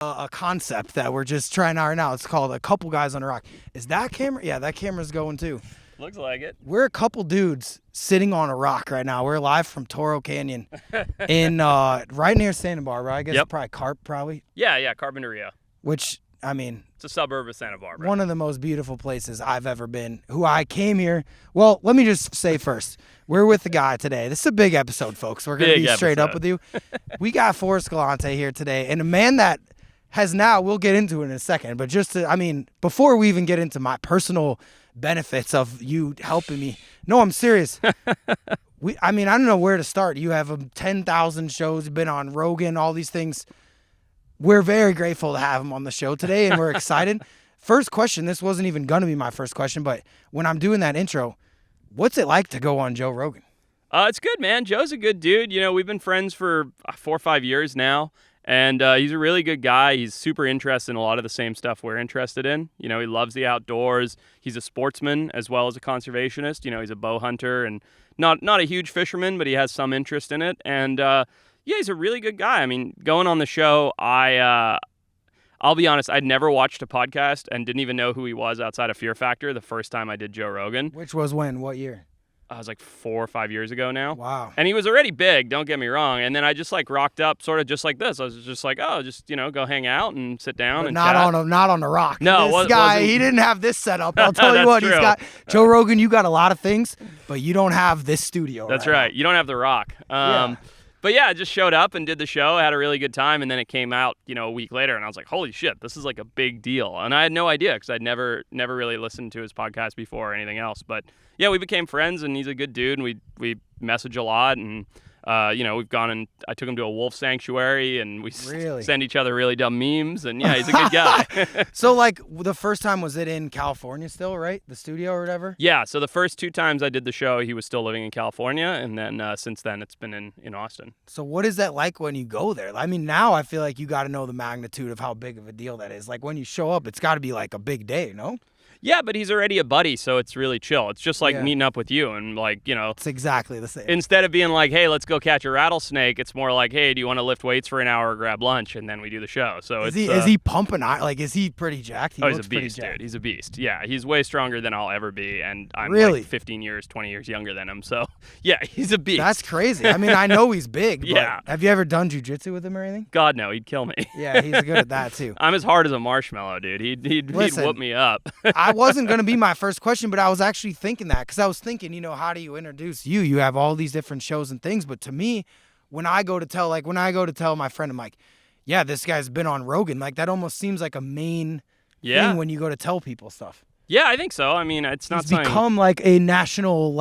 a concept that we're just trying out right now. It's called A Couple Guys on a Rock. Is that camera? Yeah, that camera's going too. Looks like it. We're a couple dudes sitting on a rock right now. We're live from Toro Canyon in right near Santa Barbara. I guess probably Carp, probably. Yeah, Carpinteria. Which, I mean, it's a suburb of Santa Barbara. One of the most beautiful places I've ever been. Who I came here. Well, let me just say first, we're with the guy today. This is a big episode, folks. We're going to be straight up with you. We got Forrest Galante here today, and a man that has now, we'll get into it in a second, but just to, I mean, before we even get into my personal benefits of you helping me. No, I'm serious. I mean, I don't know where to start. You have 10,000 shows, been on Rogan, all these things. We're very grateful to have him on the show today, and we're excited. First question, this wasn't even going to be my first question, but when I'm doing that intro, what's it like to go on Joe Rogan? It's good, man. Joe's a good dude. You know, we've been friends for 4 or 5 years now, and he's a really good guy. He's super interested in a lot of the same stuff we're interested in. You know, he loves the outdoors. He's a sportsman as well as a conservationist. You know, he's a bow hunter and not a huge fisherman, but he has some interest in it. And yeah, he's a really good guy. I mean, going on the show, I'll be honest, I'd never watched a podcast and didn't even know who he was outside of Fear Factor the first time I did Joe Rogan. Which was when? What year? I was like 4 or 5 years ago now. Wow. And he was already big, don't get me wrong. And then I just like rocked up sort of just like this. I was just like, oh, just, you know, go hang out and sit down and not chat. Not on the rock. No, this guy, he didn't have this setup. I'll tell you what, true. He's got Joe Rogan, you got a lot of things, but you don't have this studio. That's right. You don't have the rock. Yeah. But yeah, I just showed up and did the show. I had a really good time, and then it came out, you know, a week later, and I was like, "Holy shit, this is like a big deal!" And I had no idea because I'd never really listened to his podcast before or anything else. But yeah, we became friends, and he's a good dude, and we message a lot, and you know, we've gone and I took him to a wolf sanctuary, and we send each other really dumb memes, and yeah, he's a good guy. So like the first time, was it in California still, right? The studio or whatever? Yeah, so the first 2 times I did the show, he was still living in California, and then since then it's been in Austin. So what is that like when you go there? I mean, now I feel like you got to know the magnitude of how big of a deal that is. Like when you show up, it's got to be like a big day, no? Yeah, but he's already a buddy, so it's really chill. It's just like meeting up with you and like, you know. It's exactly the same. Instead of being like, hey, let's go catch a rattlesnake, it's more like, hey, do you want to lift weights for an hour or grab lunch? And then we do the show. So is he pumping? Like, is he pretty jacked? He's a beast, dude. He's a beast. Yeah, he's way stronger than I'll ever be. And I'm really? Like 15 years, 20 years younger than him. So yeah, he's a beast. That's crazy. I mean, I know he's big, but yeah. Have you ever done jujitsu with him or anything? God, no, he'd kill me. Yeah, he's good at that too. I'm as hard as a marshmallow, dude. He'd whoop me up. I wasn't going to be my first question, but I was actually thinking that because I was thinking, you know, how do you introduce you? You have all these different shows and things, but to me, when I go to tell my friend, I'm like, yeah, this guy's been on Rogan. Like that almost seems like a main thing when you go to tell people stuff. Yeah, I think so. I mean, it's not something... become like a national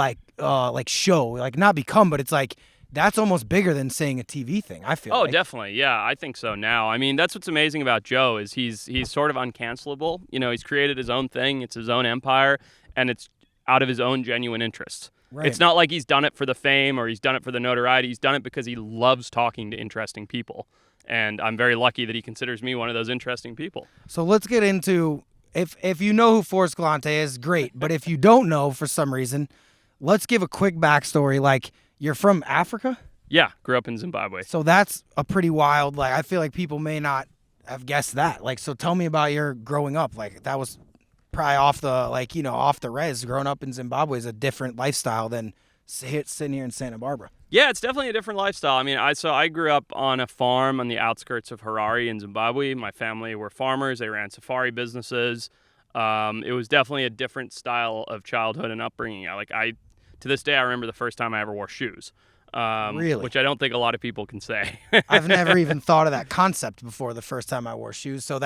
show, like not become, but it's like that's almost bigger than saying a TV thing, I feel. Oh, definitely. Yeah, I think so now. I mean, that's what's amazing about Joe is he's sort of uncancelable. You know, he's created his own thing. It's his own empire, and it's out of his own genuine interests. Right. It's not like he's done it for the fame or he's done it for the notoriety. He's done it because he loves talking to interesting people. And I'm very lucky that he considers me one of those interesting people. So let's get into, if you know who Forrest Galante is, great. But if you don't know for some reason, let's give a quick backstory. Like, you're from Africa? Yeah, grew up in Zimbabwe. So that's a pretty wild, like, I feel like people may not have guessed that. Like, so tell me about your growing up. Like, that was probably off the res. Growing up in Zimbabwe is a different lifestyle than sitting here in Santa Barbara. Yeah, it's definitely a different lifestyle. I mean, I grew up on a farm on the outskirts of Harare in Zimbabwe. My family were farmers. They ran safari businesses. It was definitely a different style of childhood and upbringing. To this day, I remember the first time I ever wore shoes. Really? Which I don't think a lot of people can say. I've never even thought of that concept before the first time I wore shoes, so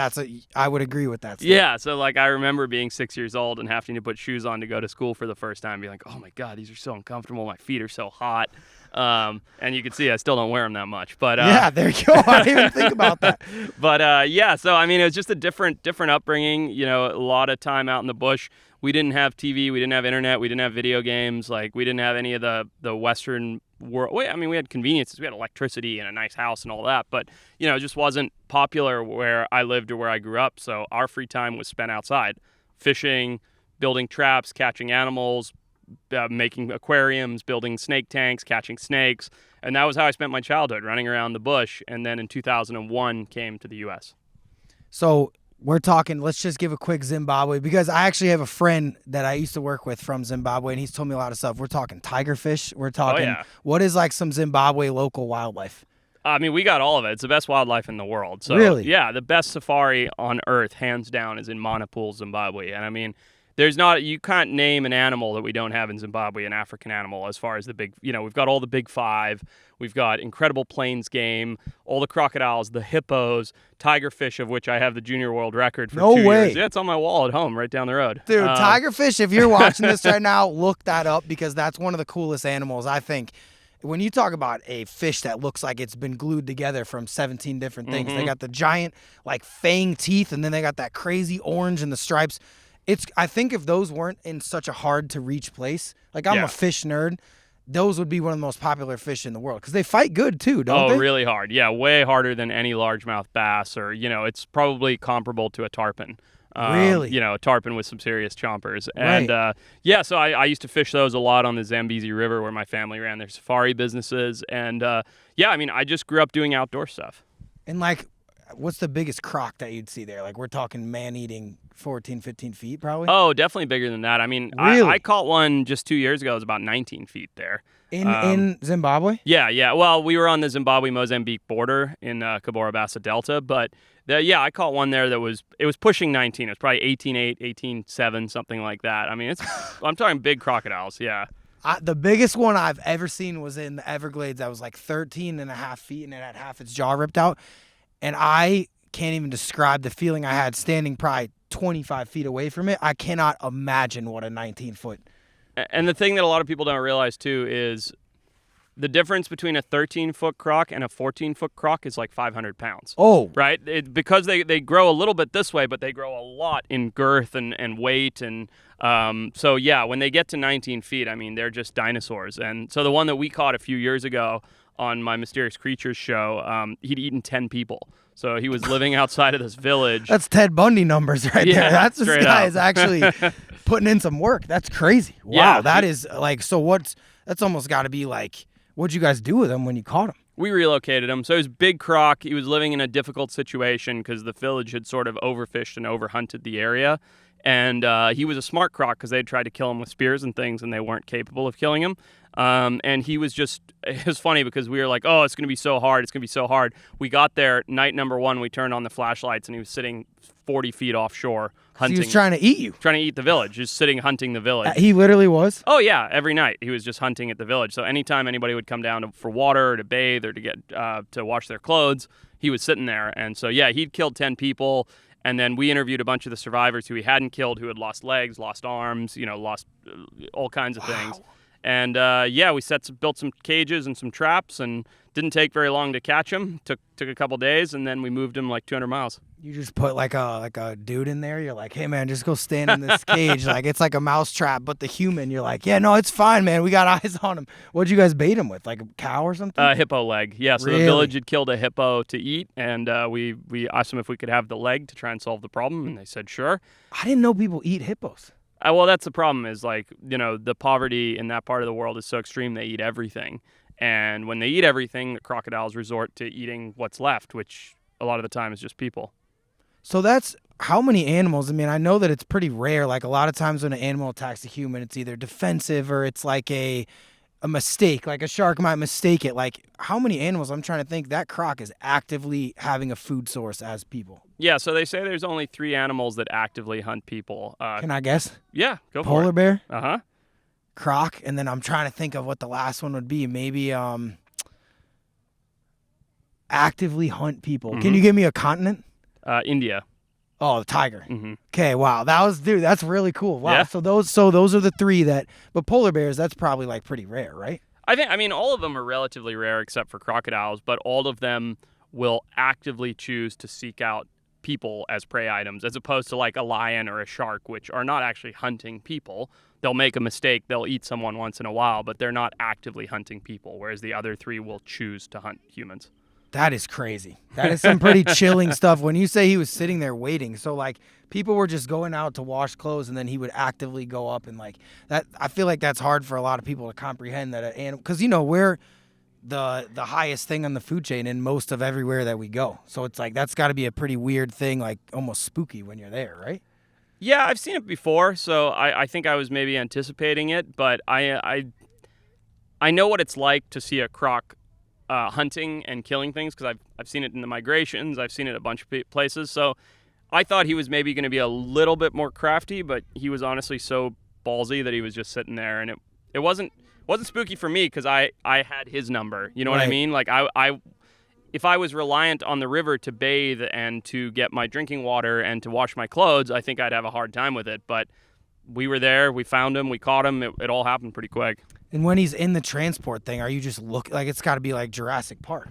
I would agree with that. Yeah, so like I remember being 6 years old and having to put shoes on to go to school for the first time, being like, oh my God, these are so uncomfortable, my feet are so hot. And you can see I still don't wear them that much. But yeah, there you go. I didn't even think about that. But yeah, so I mean, it was just a different upbringing, you know, a lot of time out in the bush. We didn't have TV, we didn't have internet, we didn't have video games, like we didn't have any of the Western world. I mean, we had conveniences, we had electricity and a nice house and all that, but you know, it just wasn't popular where I lived or where I grew up. So our free time was spent outside, fishing, building traps, catching animals, making aquariums, building snake tanks, catching snakes, and that was how I spent my childhood, running around the bush. And then in 2001 came to the U.S. So we're talking, let's just give a quick Zimbabwe, because I actually have a friend that I used to work with from Zimbabwe, and he's told me a lot of stuff. We're talking tigerfish. We're talking, what is like some Zimbabwe local wildlife? I mean, we got all of it. It's the best wildlife in the world. So, really? Yeah, the best safari on Earth, hands down, is in Manapul, Zimbabwe. And I mean, you can't name an animal that we don't have in Zimbabwe, an African animal, as far as the big, we've got all the big five. We've got incredible plains game, all the crocodiles, the hippos, tigerfish, of which I have the junior world record for 2 years. Yeah, it's on my wall at home right down the road. Dude, tigerfish, if you're watching this right now, look that up, because that's one of the coolest animals, I think. When you talk about a fish that looks like it's been glued together from 17 different things, they got the giant, like, fang teeth, and then they got that crazy orange and the stripes. I think if those weren't in such a hard-to-reach place, like, I'm a fish nerd, those would be one of the most popular fish in the world, because they fight good, too, don't they? Oh, really hard. Yeah, way harder than any largemouth bass, or, it's probably comparable to a tarpon. Really? A tarpon with some serious chompers. And, so I used to fish those a lot on the Zambezi River, where my family ran their safari businesses. And, I just grew up doing outdoor stuff. And, like, what's the biggest croc that you'd see there? Like, we're talking man-eating 14, 15 feet, probably? Oh, definitely bigger than that. I mean, really? I caught one just 2 years ago. It was about 19 feet there. In Zimbabwe? Yeah. Well, we were on the Zimbabwe-Mozambique border in Cabora Bassa Delta, but I caught one there that was pushing 19. It was probably 18.8, 18.7, something like that. I mean, I'm talking big crocodiles, yeah. The biggest one I've ever seen was in the Everglades. That was like 13 and a half feet, and it had half its jaw ripped out. And I can't even describe the feeling I had standing probably 25 feet away from it. I cannot imagine what a 19-foot. And the thing that a lot of people don't realize, too, is the difference between a 13-foot croc and a 14-foot croc is like 500 pounds. Oh. Right? Because they grow a little bit this way, but they grow a lot in girth and weight. And when they get to 19 feet, I mean, they're just dinosaurs. And so the one that we caught a few years ago on my Mysterious Creatures show, he'd eaten 10 people. So he was living outside of this village. That's Ted Bundy numbers right there. That's this guy is actually putting in some work. That's crazy. Wow, that is like, that's almost got to be like, what'd you guys do with him when you caught him? We relocated him. So he was big croc. He was living in a difficult situation because the village had sort of overfished and overhunted the area. And he was a smart croc because they tried to kill him with spears and things, and they weren't capable of killing him. And he was it was funny because we were like, oh, it's going to be so hard. It's going to be so hard. We got there, night number one, we turned on the flashlights, and he was sitting 40 feet offshore hunting. So he was trying to eat you. Trying to eat the village, just sitting hunting the village. He literally was? Oh, yeah. Every night he was just hunting at the village. So anytime anybody would come down for water or to bathe or to get to wash their clothes, he was sitting there. And so, he'd killed 10 people. And then we interviewed a bunch of the survivors who he hadn't killed, who had lost legs, lost arms, lost all kinds of things. And we built some cages and some traps, and didn't take very long to catch him. Took a couple days, and then we moved him like 200 miles. You just put like a dude in there. You're like, hey man, just go stand in this cage. Like it's like a mouse trap, but the human. You're like, yeah, no, it's fine, man. We got eyes on him. What'd you guys bait him with? Like a cow or something? Hippo leg. Yeah. So really? The village had killed a hippo to eat, and we asked them if we could have the leg to try and solve the problem, and they said sure. I didn't know people eat hippos. Well, that's the problem. Is like the poverty in that part of the world is so extreme. They eat everything, and when they eat everything, the crocodiles resort to eating what's left, which a lot of the time is just people. So that's how many animals? I mean, I know that it's pretty rare. Like a lot of times when an animal attacks a human, it's either defensive or it's like a mistake. Like a shark might mistake it. Like how many animals? I'm trying to think. That croc is actively having a food source as people. Yeah, so they say there's only 3 animals that actively hunt people. Can I guess? Yeah, go for it. Polar bear? Uh-huh. Croc, and then I'm trying to think of what the last one would be. Maybe actively hunt people. Mm-hmm. Can you give me a continent? India. Oh, the tiger. Mm-hmm. Okay, wow. That's really cool. Wow. Yeah. So those are the 3 but polar bears, that's probably like pretty rare, right? I mean, all of them are relatively rare except for crocodiles, but all of them will actively choose to seek out people as prey items, as opposed to like a lion or a shark, which are not actually hunting people. They'll make a mistake. They'll eat someone once in a while, but they're not actively hunting people, whereas the other 3 will choose to hunt humans. That is crazy. That is some pretty chilling stuff. When you say he was sitting there waiting, so like people were just going out to wash clothes and then he would actively go up and like that. I feel like that's hard for a lot of people to comprehend that an animal, because the highest thing on the food chain in most of everywhere that we go. So it's like that's got to be a pretty weird thing, like almost spooky when you're there, right? Yeah, I've seen it before, so I think I was maybe anticipating it, but I know what it's like to see a croc hunting and killing things because I've seen it in the migrations. I've seen it a bunch of places. So I thought he was maybe going to be a little bit more crafty, but he was honestly so ballsy that he was just sitting there, and it wasn't spooky for me because I had his number. You know what I mean? Like I if I was reliant on the river to bathe and to get my drinking water and to wash my clothes, I think I'd have a hard time with it. But we were there, we found him, we caught him. It all happened pretty quick. And when he's in the transport thing, are you just like it's got to be like Jurassic Park?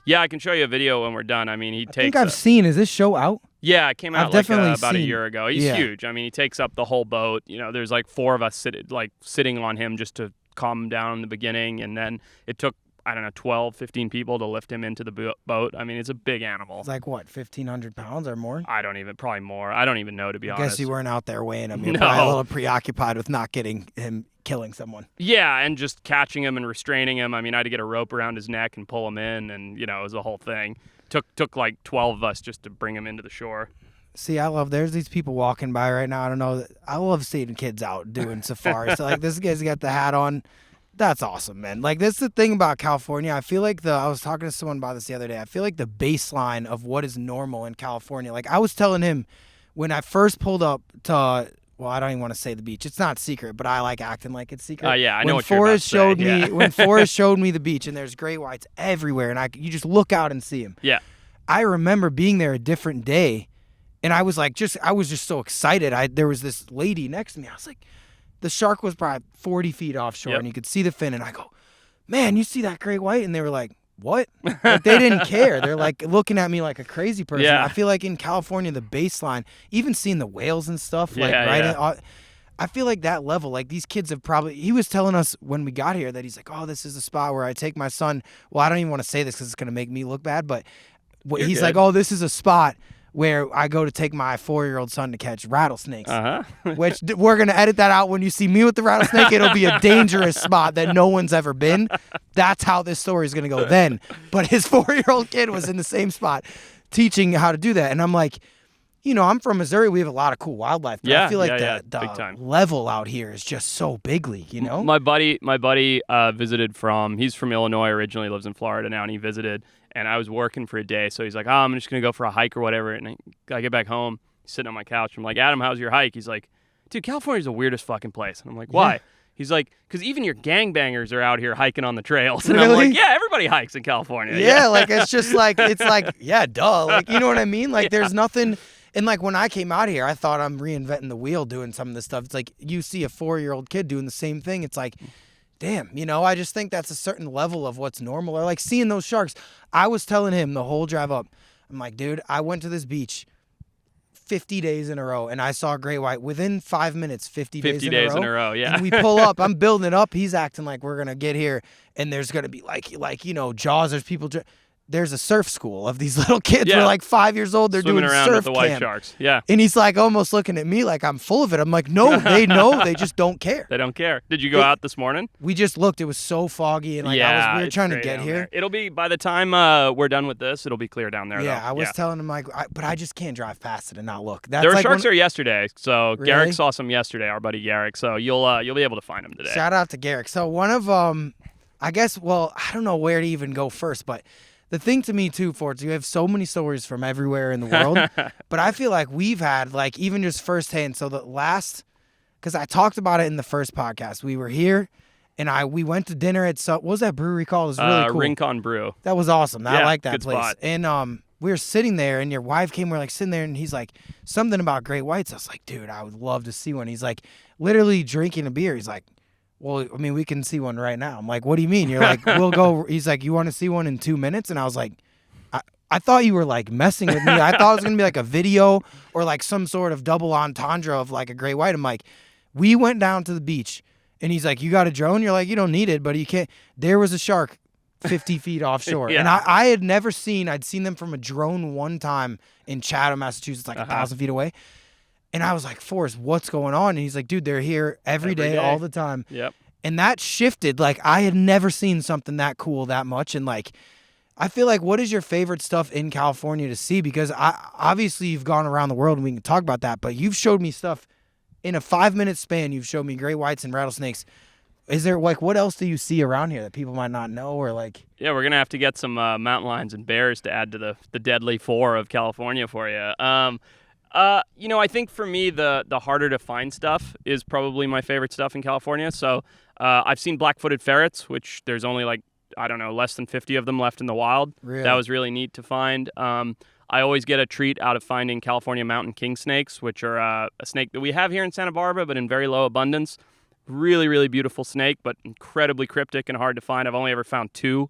Yeah, I can show you a video when we're done. I mean, I think I've seen. Is this show out? Yeah, it came out about a year ago. He's yeah. huge. I mean, he takes up the whole boat. You know, there's like 4 of us sitting on him just to calm him down in the beginning, and then it took 12, 15 people to lift him into the boat. I mean, it's a big animal. It's like, what, 1,500 pounds or more? Probably more. I don't even know, to be honest. I guess you weren't out there weighing him. You're probably a little preoccupied with not getting him killing someone. Yeah, and just catching him and restraining him. I mean, I had to get a rope around his neck and pull him in, and, it was a whole thing. Took like 12 of us just to bring him into the shore. See, there's these people walking by right now. I don't know. I love seeing kids out doing safaris. So, like, this guy's got the hat on. That's awesome, man. Like, that's the thing about California. I feel like I was talking to someone about this the other day. I feel like the baseline of what is normal in California. Like, I was telling him when I first pulled up to, well, I don't even want to say the beach. It's not secret, but I like acting like it's secret. Yeah, I know what you're about to say. When Forrest showed me the beach, and there's great whites everywhere, and you just look out and see them. Yeah. I remember being there a different day, and I was just so excited. There was this lady next to me. I was like, the shark was probably 40 feet offshore, and you could see the fin. And I go, man, you see that great white? And they were like, what? Like, they didn't care. They're like looking at me like a crazy person. Yeah. I feel like in California, the baseline, even seeing the whales and stuff, I feel like that level, like these kids have he was telling us when we got here that he's like, oh, this is a spot where I take my son. Well, I don't even want to say this because it's going to make me look bad, but he's like, oh, this is a spot where I go to take my 4-year-old son to catch rattlesnakes, which we're going to edit that out. When you see me with the rattlesnake, it'll be a dangerous spot that no one's ever been. That's how this story is going to go then. But his 4-year-old kid was in the same spot teaching how to do that. And I'm like, I'm from Missouri. We have a lot of cool wildlife. But I feel like the level out here is just so big league, My buddy visited he's from Illinois originally, lives in Florida now, and he visited. And I was working for a day, so he's like, I'm just going to go for a hike or whatever. And I get back home, he's sitting on my couch. I'm like, Adam, how's your hike? He's like, dude, California's the weirdest fucking place. And I'm like, why? Yeah. He's like, because even your gangbangers are out here hiking on the trails. And really? I'm like, yeah, everybody hikes in California. Yeah, like, it's just like, yeah, duh. Like, you know what I mean? Like, there's nothing. And, like, when I came out here, I thought I'm reinventing the wheel doing some of this stuff. It's like you see a 4-year-old kid doing the same thing. It's like, damn, I just think that's a certain level of what's normal. Or like seeing those sharks. I was telling him the whole drive up, I'm like, dude, I went to this beach 50 days in a row, and I saw a great white within 5 minutes, 50 days in a row. Yeah. And we pull up. I'm building it up. He's acting like we're going to get here, and there's going to be like Jaws. There's people. There's a surf school of these little kids. Yeah. They're like 5 years old. They're swimming doing around surf with the white camp. Sharks. Yeah. And he's like almost looking at me like I'm full of it. I'm like, no, they know. They just don't care. They don't care. Did you go out this morning? We just looked. It was so foggy, and we were trying to get here. It'll be, by the time we're done with this, it'll be clear down there. Yeah, though. I was telling him but I just can't drive past it and not look. There were sharks there yesterday. So Really? Garrick saw some yesterday. Our buddy Garrick. So you'll be able to find them today. Shout out to Garrick. So one of I guess. Well, I don't know where to even go first, but. The thing to me, too, Forrest, you have so many stories from everywhere in the world, but I feel like we've had, like, even just firsthand. So because I talked about it in the first podcast. We were here, and we went to dinner at, what was that brewery called? It was really cool. Rincon Brew. That was awesome. I like that good place. Spot. And we were sitting there, and your wife came. We're, like, sitting there, and he's like, something about great whites. I was like, dude, I would love to see one. He's like, literally drinking a beer. He's like, well, I mean, we can see one right now. I'm like, what do you mean? You're like, we'll go. He's like, you want to see one in 2 minutes? And I was like, I thought you were like messing with me. I thought it was going to be like a video or like some sort of double entendre of like a great white. I'm like, we went down to the beach and he's like, you got a drone? You're like, you don't need it, but you can't. There was a shark 50 feet offshore. Yeah. And I had never I'd seen them from a drone one time in Chatham, Massachusetts, like 1,000 feet away. And I was like, Forrest, what's going on? And he's like, dude, they're here every day, all the time. Yep. And that shifted. Like, I had never seen something that cool that much. And, like, I feel like, what is your favorite stuff in California to see? Because obviously you've gone around the world and we can talk about that, but you've showed me stuff in a 5-minute span. You've showed me great whites and rattlesnakes. Is there, like, what else do you see around here that people might not know, or like? Yeah, we're gonna have to get some mountain lions and bears to add to the deadly four of California for you. I think for me the harder to find stuff is probably my favorite stuff in California. So I've seen black-footed ferrets, which there's only less than 50 of them left in the wild. Really? That was really neat to find. I always get a treat out of finding California mountain king snakes, which are a snake that we have here in Santa Barbara, but in very low abundance. Really, really beautiful snake, but incredibly cryptic and hard to find. I've only ever found 2.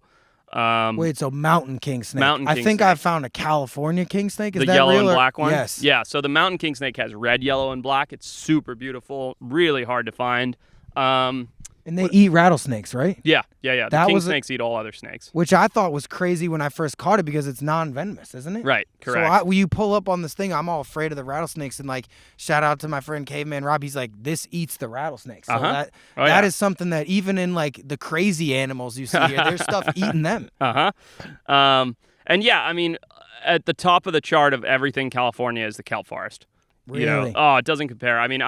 Wait, so mountain king snake. Mountain king I think snake. I found a California king snake. Is the that yellow real and black one? Yes. Yeah, so the mountain king snake has red, yellow, and black. It's super beautiful, really hard to find. And they eat rattlesnakes, right? Yeah. The king snakes eat all other snakes. Which I thought was crazy when I first caught it because it's non-venomous, isn't it? Right, correct. So when you pull up on this thing, I'm all afraid of the rattlesnakes. And, like, shout out to my friend Caveman Rob. He's like, this eats the rattlesnakes. So that is something that even in, like, the crazy animals you see here, there's stuff eating them. And yeah, I mean, at the top of the chart of everything California is the kelp forest. Really? It doesn't compare. I mean,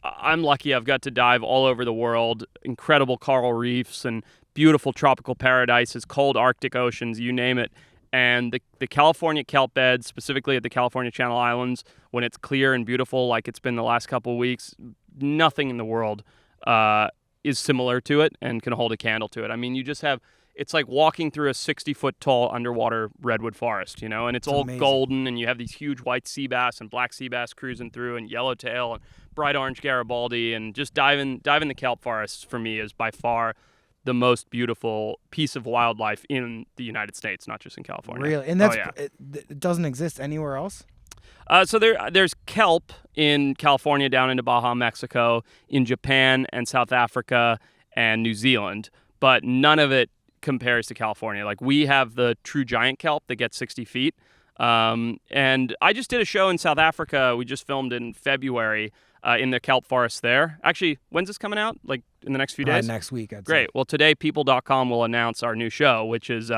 I'm lucky I've got to dive all over the world, incredible coral reefs and beautiful tropical paradises, cold Arctic oceans, you name it. And the California kelp beds, specifically at the California Channel Islands, when it's clear and beautiful like it's been the last couple of weeks, nothing in the world is similar to it and can hold a candle to it. I mean, you just have... It's like walking through a 60-foot tall underwater redwood forest, and it's all amazing. golden, and you have these huge white sea bass and black sea bass cruising through, and yellowtail and bright orange Garibaldi, and just diving the kelp forests for me is by far the most beautiful piece of wildlife in the United States, not just in California. Really? And it doesn't exist anywhere else? So there's kelp in California, down into Baja, Mexico, in Japan and South Africa and New Zealand, but none of it compares to California. Like, we have the true giant kelp that gets 60 feet. And I just did a show in South Africa. We just filmed in February in the kelp forest there. Actually, when's this coming out? Like, in the next few days? Next week, I'd say. Great. Well, today, people.com will announce our new show, which is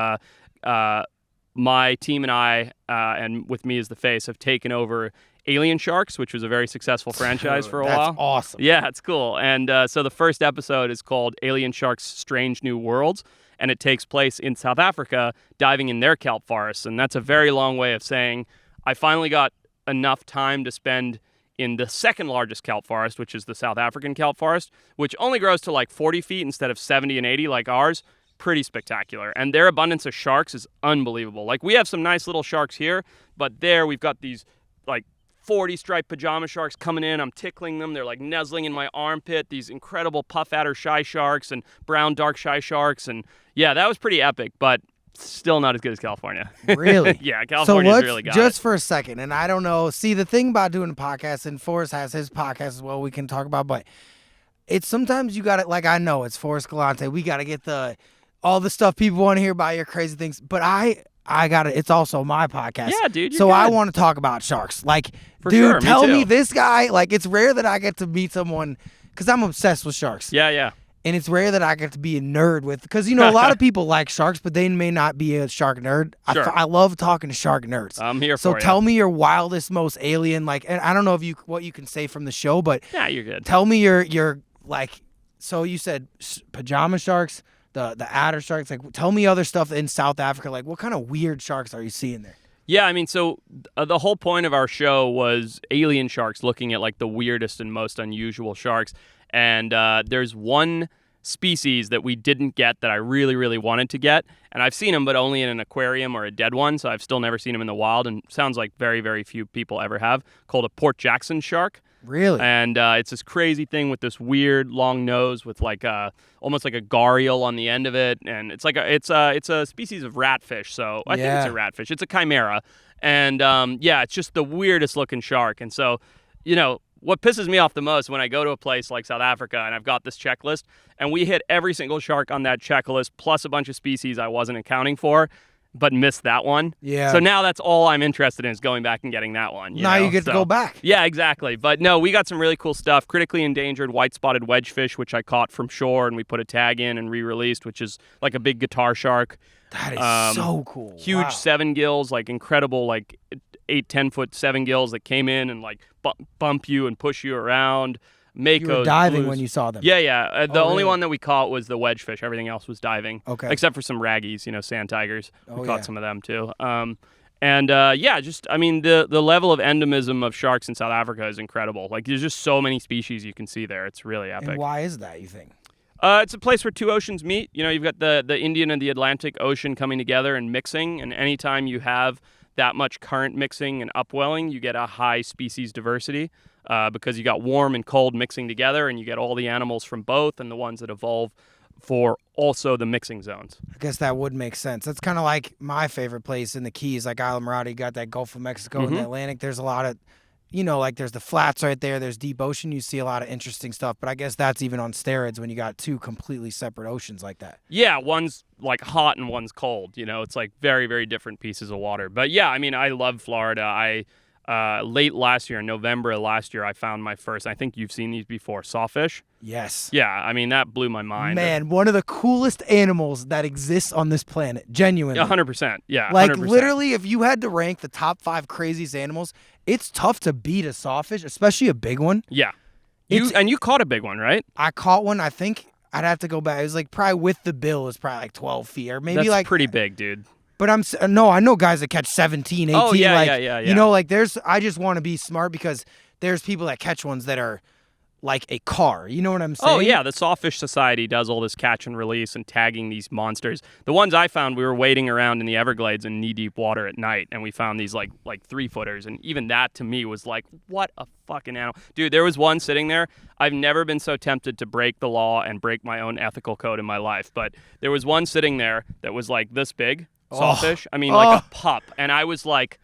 my team and I, and with me as the face, have taken over Alien Sharks, which was a very successful franchise for a while. That's awesome. Yeah, it's cool. And so the first episode is called Alien Sharks Strange New Worlds, and it takes place in South Africa, diving in their kelp forests. And that's a very long way of saying I finally got enough time to spend in the second largest kelp forest, which is the South African kelp forest, which only grows to like 40 feet instead of 70 and 80 like ours. Pretty spectacular. And their abundance of sharks is unbelievable. Like, we have some nice little sharks here, but there we've got these like 40 striped pajama sharks coming in. I'm tickling them. They're like nuzzling in my armpit. These incredible puff adder shy sharks and brown dark shy sharks. And yeah, that was pretty epic, but still not as good as California. Really? Yeah, California's really got just it. for a second, and I don't know. See, the thing about doing a podcast, and Forrest has his podcast as well, we can talk about, but it's sometimes you got it. Like, I know it's Forrest Galante. We got to get all the stuff people want to hear about your crazy things, but I got it. It's also my podcast. Yeah, dude. So good. I want to talk about sharks. Like, For dude, sure, tell me me too. this guy. Like, it's rare that I get to meet someone because I'm obsessed with sharks. Yeah. And it's rare that I get to be a nerd with, because, a lot of people like sharks, but they may not be a shark nerd. Sure. I love talking to shark nerds. I'm here so for you. So tell me your wildest, most alien, like, and I don't know what you can say from the show, but yeah, you're good. Tell me your like, so you said pajama sharks, the adder sharks, like, tell me other stuff in South Africa. Like, what kind of weird sharks are you seeing there? Yeah, I mean, so the whole point of our show was alien sharks, looking at like the weirdest and most unusual sharks. And there's one species that we didn't get that I really, really wanted to get. And I've seen them, but only in an aquarium or a dead one. So I've still never seen them in the wild. And sounds like very, very few people ever have, called a Port Jackson shark. Really? And it's this crazy thing with this weird long nose with like almost like a gharial on the end of it. And it's like it's a species of ratfish. So I think it's a ratfish. It's a chimera. And it's just the weirdest looking shark. And so, what pisses me off the most when I go to a place like South Africa and I've got this checklist and we hit every single shark on that checklist plus a bunch of species I wasn't accounting for, but missed that one. Yeah. So now that's all I'm interested in is going back and getting that one. Now you get to go back. Yeah, exactly. But no, we got some really cool stuff. Critically endangered white-spotted wedgefish, which I caught from shore, and we put a tag in and re-released, which is like a big guitar shark. That is so cool. Huge 7 gills, like incredible, like 8-10 foot 7 gills that came in and like bump you and push you around. Makos, you were diving blues. when you saw them. Yeah. The only really? one that we caught was the wedgefish. Everything else was diving. Okay. Except for some raggies, sand tigers. We caught yeah. some of them too. The level of endemism of sharks in South Africa is incredible. Like there's just so many species you can see there. It's really epic. And why is that, you think? It's a place where two oceans meet. You've got the Indian and the Atlantic Ocean coming together and mixing. And anytime you have that much current mixing and upwelling, you get a high species diversity. Because you got warm and cold mixing together, and you get all the animals from both and the ones that evolve for also the mixing zones. I guess that would make sense. That's kind of like my favorite place in the Keys, like Isla Mirada. You got that Gulf of Mexico and the Atlantic. There's a lot of, like there's the flats right there. There's deep ocean. You see a lot of interesting stuff. But I guess that's even on steroids when you got two completely separate oceans like that. Yeah, one's like hot and one's cold. It's like very, very different pieces of water. But yeah, I love Florida. Late last year, in November of last year, I found my first, I think you've seen these before, sawfish. Yes. Yeah, that blew my mind. Man, one of the coolest animals that exists on this planet, genuinely. 100%, yeah. Like 100%. literally, if you had to rank the top 5 craziest animals, it's tough to beat a sawfish, especially a big one. Yeah. You caught a big one, right? I caught one, I think I'd have to go back. It was like probably with the bill, it was probably like 12 feet or maybe That's pretty big, dude. But I know guys that catch 17, 18. Oh, yeah, like, yeah. I just want to be smart because there's people that catch ones that are like a car. You know what I'm saying? Oh, yeah. The Sawfish Society does all this catch and release and tagging these monsters. The ones I found, we were wading around in the Everglades in knee-deep water at night, and we found these like 3-footers. And even that to me was like, what a fucking animal. Dude, there was one sitting there. I've never been so tempted to break the law and break my own ethical code in my life. But there was one sitting there that was like this big. Sawfish. Like a pup. And I was like,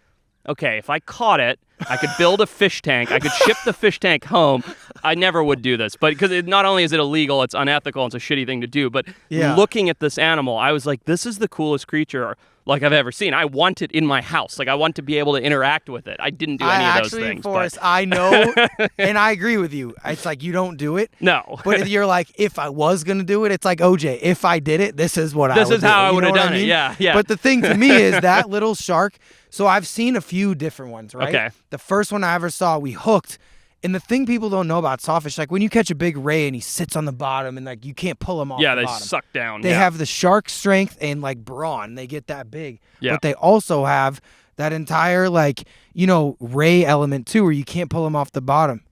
okay, if I caught it, I could build a fish tank. I could ship the fish tank home. I never would do this. But because not only is it illegal, it's unethical, it's a shitty thing to do. But looking at this animal, I was like, this is the coolest creature like I've ever seen. I want it in my house. Like I want to be able to interact with it. I didn't do any of those things. Forrest, I know, and I agree with you. It's like you don't do it. No. But if you're like, if I was going to do it, it's like, OJ, if I did it, this is what I would do. This is how I would have done it. Yeah. But the thing to me is that little shark, so I've seen a few different ones, right? Okay. The first one I ever saw, we hooked. And the thing people don't know about sawfish, like when you catch a big ray and he sits on the bottom and like you can't pull him off the bottom. Yeah, they suck down. They have the shark strength and like brawn. They get that big. Yeah. But they also have that entire ray element too where you can't pull them off the bottom.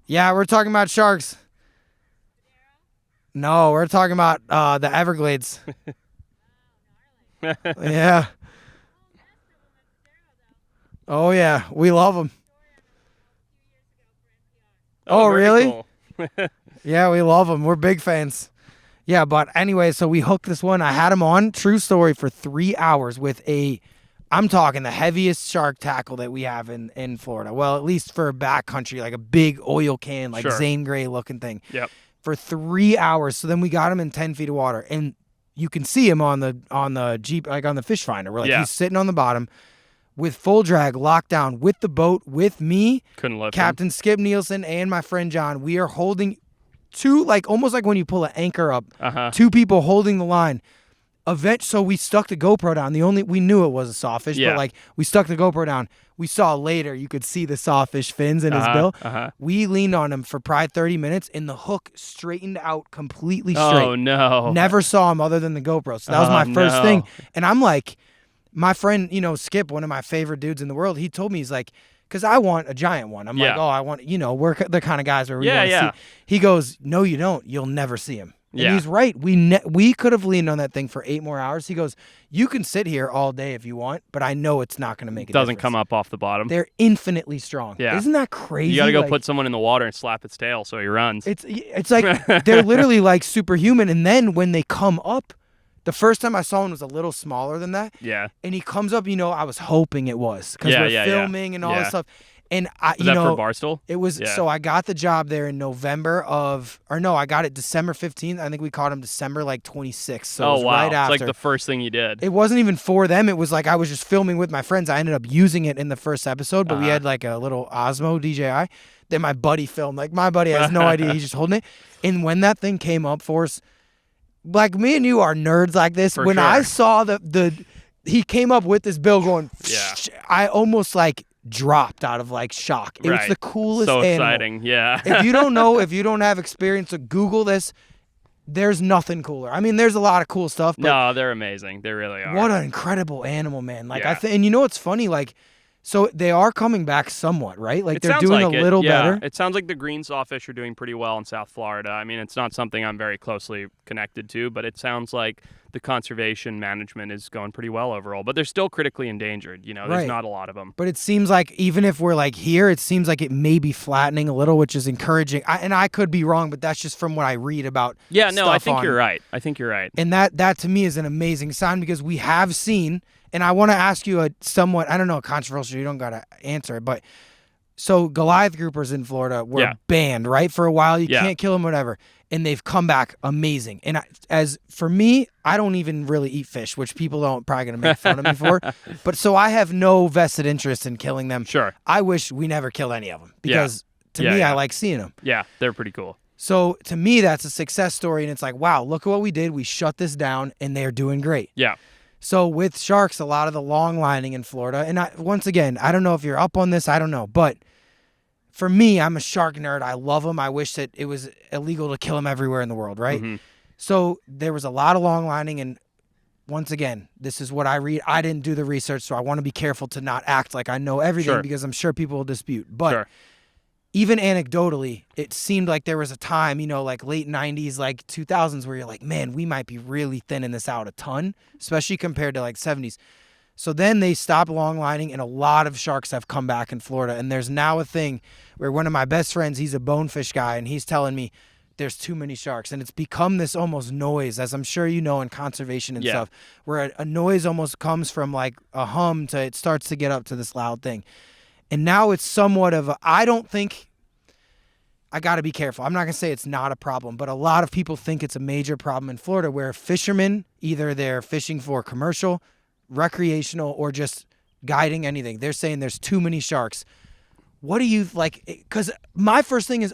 Yeah, we're talking about sharks. No, we're talking about the Everglades. Yeah. Oh, yeah. We love them. Oh, really? Cool. Yeah, we love them. We're big fans. Yeah, but anyway, so we hooked this one. I had him on, true story, for 3 hours with I'm talking the heaviest shark tackle that we have in Florida. Well, at least for a backcountry, like a big oil can, like Zane Grey looking thing. Yep. For 3 hours. So then we got him in 10 feet of water. And you can see him on the Jeep, like on the fish finder. We're like, he's sitting on the bottom with full drag, locked down with the boat, with me, couldn't lift Captain Skip Nielsen, and my friend John. We are holding two, like almost like when you pull an anchor up, two people holding the line. So we stuck the GoPro down. We knew it was a sawfish, but like we stuck the GoPro down. We saw later, you could see the sawfish fins in his bill. We leaned on him for probably 30 minutes, and the hook straightened out completely straight. Oh, no. Never saw him other than the GoPro. So that was my first thing. And I'm like, my friend, Skip, one of my favorite dudes in the world, he told me, he's like, because I want a giant one. I'm like, I want, we're the kind of guys where we want to see. He goes, no, you don't. You'll never see him. And he's right. We could have leaned on that thing for 8 more hours. He goes, you can sit here all day if you want, but I know it's not going to make a difference. Doesn't come up off the bottom. They're infinitely strong. Yeah. Isn't that crazy? You got to go put someone in the water and slap its tail so he runs. It's like they're literally like superhuman. And then when they come up, the first time I saw one was a little smaller than that. Yeah. And he comes up, I was hoping it was because we're filming and all this stuff. And was that for Barstool? It was. Yeah. So I got the job there in I got it December 15th. I think we caught him December 26th. So it was right after. It's like the first thing you did. It wasn't even for them. It was like I was just filming with my friends. I ended up using it in the first episode, but we had like a little Osmo DJI that my buddy filmed. Like my buddy has no idea. He's just holding it. And when that thing came up for us, like me and you are nerds like this. For when sure. I saw he came up with this bill going, I almost dropped out of shock. It was the coolest so animal. Exciting. Yeah. If you don't know, if you don't have experience, to Google this. There's nothing cooler. I mean, there's a lot of cool stuff. But no, they're amazing. They really are. What an incredible animal, man. And you know what's funny? So they are coming back somewhat, right? They're doing a little better. It sounds like the green sawfish are doing pretty well in South Florida. I mean, it's not something I'm very closely connected to, but it sounds like the conservation management is going pretty well overall. But they're still critically endangered. There's not a lot of them. But it seems like even if we're here, it seems like it may be flattening a little, which is encouraging. And I could be wrong, but that's just from what I read about. Yeah, no, I think you're right. And that to me is an amazing sign because we have seen. And I want to ask you a somewhat, I don't know, controversial, you don't got to answer it, but so Goliath groupers in Florida were banned, right? For a while, you can't kill them, whatever. And they've come back amazing. And as for me, I don't even really eat fish, which people probably going to make fun of me for. But so I have no vested interest in killing them. Sure. I wish we never killed any of them because to me, I like seeing them. Yeah, they're pretty cool. So to me, that's a success story. And it's like, wow, look at what we did. We shut this down and they're doing great. Yeah. So with sharks, a lot of the long lining in Florida, and once again, I don't know if you're up on this, I don't know, but for me, I'm a shark nerd. I love them. I wish that it was illegal to kill them everywhere in the world, right? Mm-hmm. So there was a lot of long lining, and once again, this is what I read. I didn't do the research, so I want to be careful to not act like I know everything because I'm sure people will dispute. But even anecdotally, it seemed like there was a time, late 90s, 2000s, where you're like, man, we might be really thinning this out a ton, especially compared to 70s. So then they stopped long lining, and a lot of sharks have come back in Florida. And there's now a thing where one of my best friends, he's a bonefish guy, and he's telling me there's too many sharks. And it's become this almost noise, as I'm sure you know in conservation and stuff, where a noise almost comes from a hum to it starts to get up to this loud thing. And now it's somewhat of I don't think, I got to be careful. I'm not going to say it's not a problem, but a lot of people think it's a major problem in Florida where fishermen, either they're fishing for commercial, recreational, or just guiding anything. They're saying there's too many sharks. What do you because my first thing is,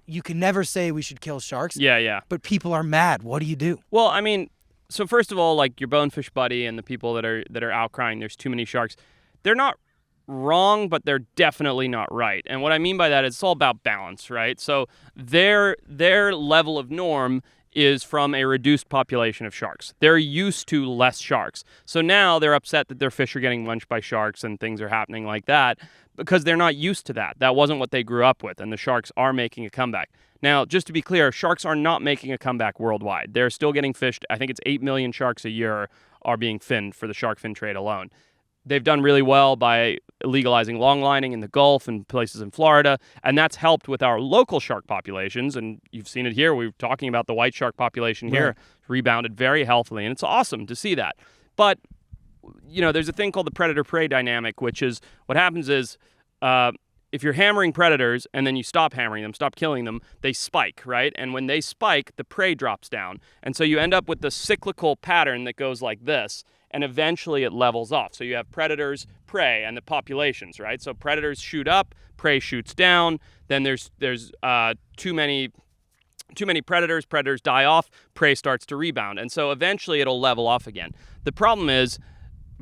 you can never say we should kill sharks. Yeah. But people are mad. What do you do? Well, I mean, so first of all, your bonefish buddy and the people that are outcrying there's too many sharks, they're not wrong, but they're definitely not right. And what I mean by that is it's all about balance, right? So their level of norm is from a reduced population of sharks. They're used to less sharks. So now they're upset that their fish are getting munched by sharks and things are happening like that because they're not used to that. That wasn't what they grew up with, and the sharks are making a comeback. Now, just to be clear, sharks are not making a comeback worldwide. They're still getting fished. I think it's 8 million sharks a year are being finned for the shark fin trade alone. They've done really well by legalizing long lining in the Gulf and places in Florida, and that's helped with our local shark populations. And you've seen it here. We were talking about the white shark population here, rebounded very healthily, and it's awesome to see that. But, there's a thing called the predator-prey dynamic, which is what happens is if you're hammering predators and then you stop hammering them, stop killing them, they spike, right? And when they spike, the prey drops down. And so you end up with the cyclical pattern that goes like this. And eventually it levels off. So you have predators, prey, and the populations, right? So predators shoot up, prey shoots down. Then there's too many predators die off, prey starts to rebound. And so eventually it'll level off again. The problem is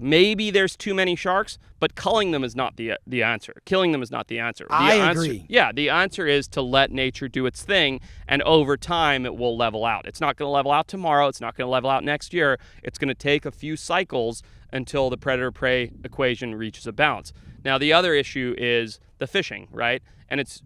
maybe there's too many sharks, but culling them is not the answer. Killing them is not the answer. I agree. Yeah, the answer is to let nature do its thing, and over time it will level out. It's not going to level out tomorrow. It's not going to level out next year. It's going to take a few cycles until the predator-prey equation reaches a balance. Now, the other issue is the fishing, right? And it's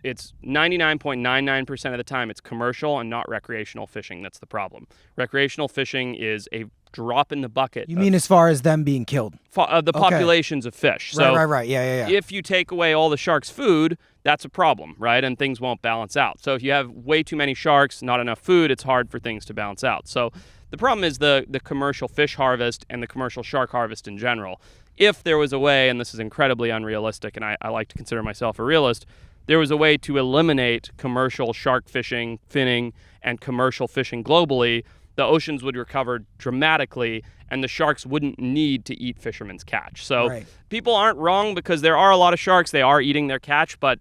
99.99% of the time it's commercial and not recreational fishing that's the problem. Recreational fishing is a drop in the bucket. You mean as far as them being killed? The populations of fish. So right. Yeah. If you take away all the sharks' food, that's a problem, right? And things won't balance out. So if you have way too many sharks, not enough food, it's hard for things to balance out. So the problem is the commercial fish harvest and the commercial shark harvest in general. if there was a way, and this is incredibly unrealistic, and I like to consider myself a realist, there was a way to eliminate commercial shark fishing, finning, and commercial fishing globally, the oceans would recover dramatically, and the sharks wouldn't need to eat fishermen's catch. So people aren't wrong, because there are a lot of sharks. They are eating their catch, but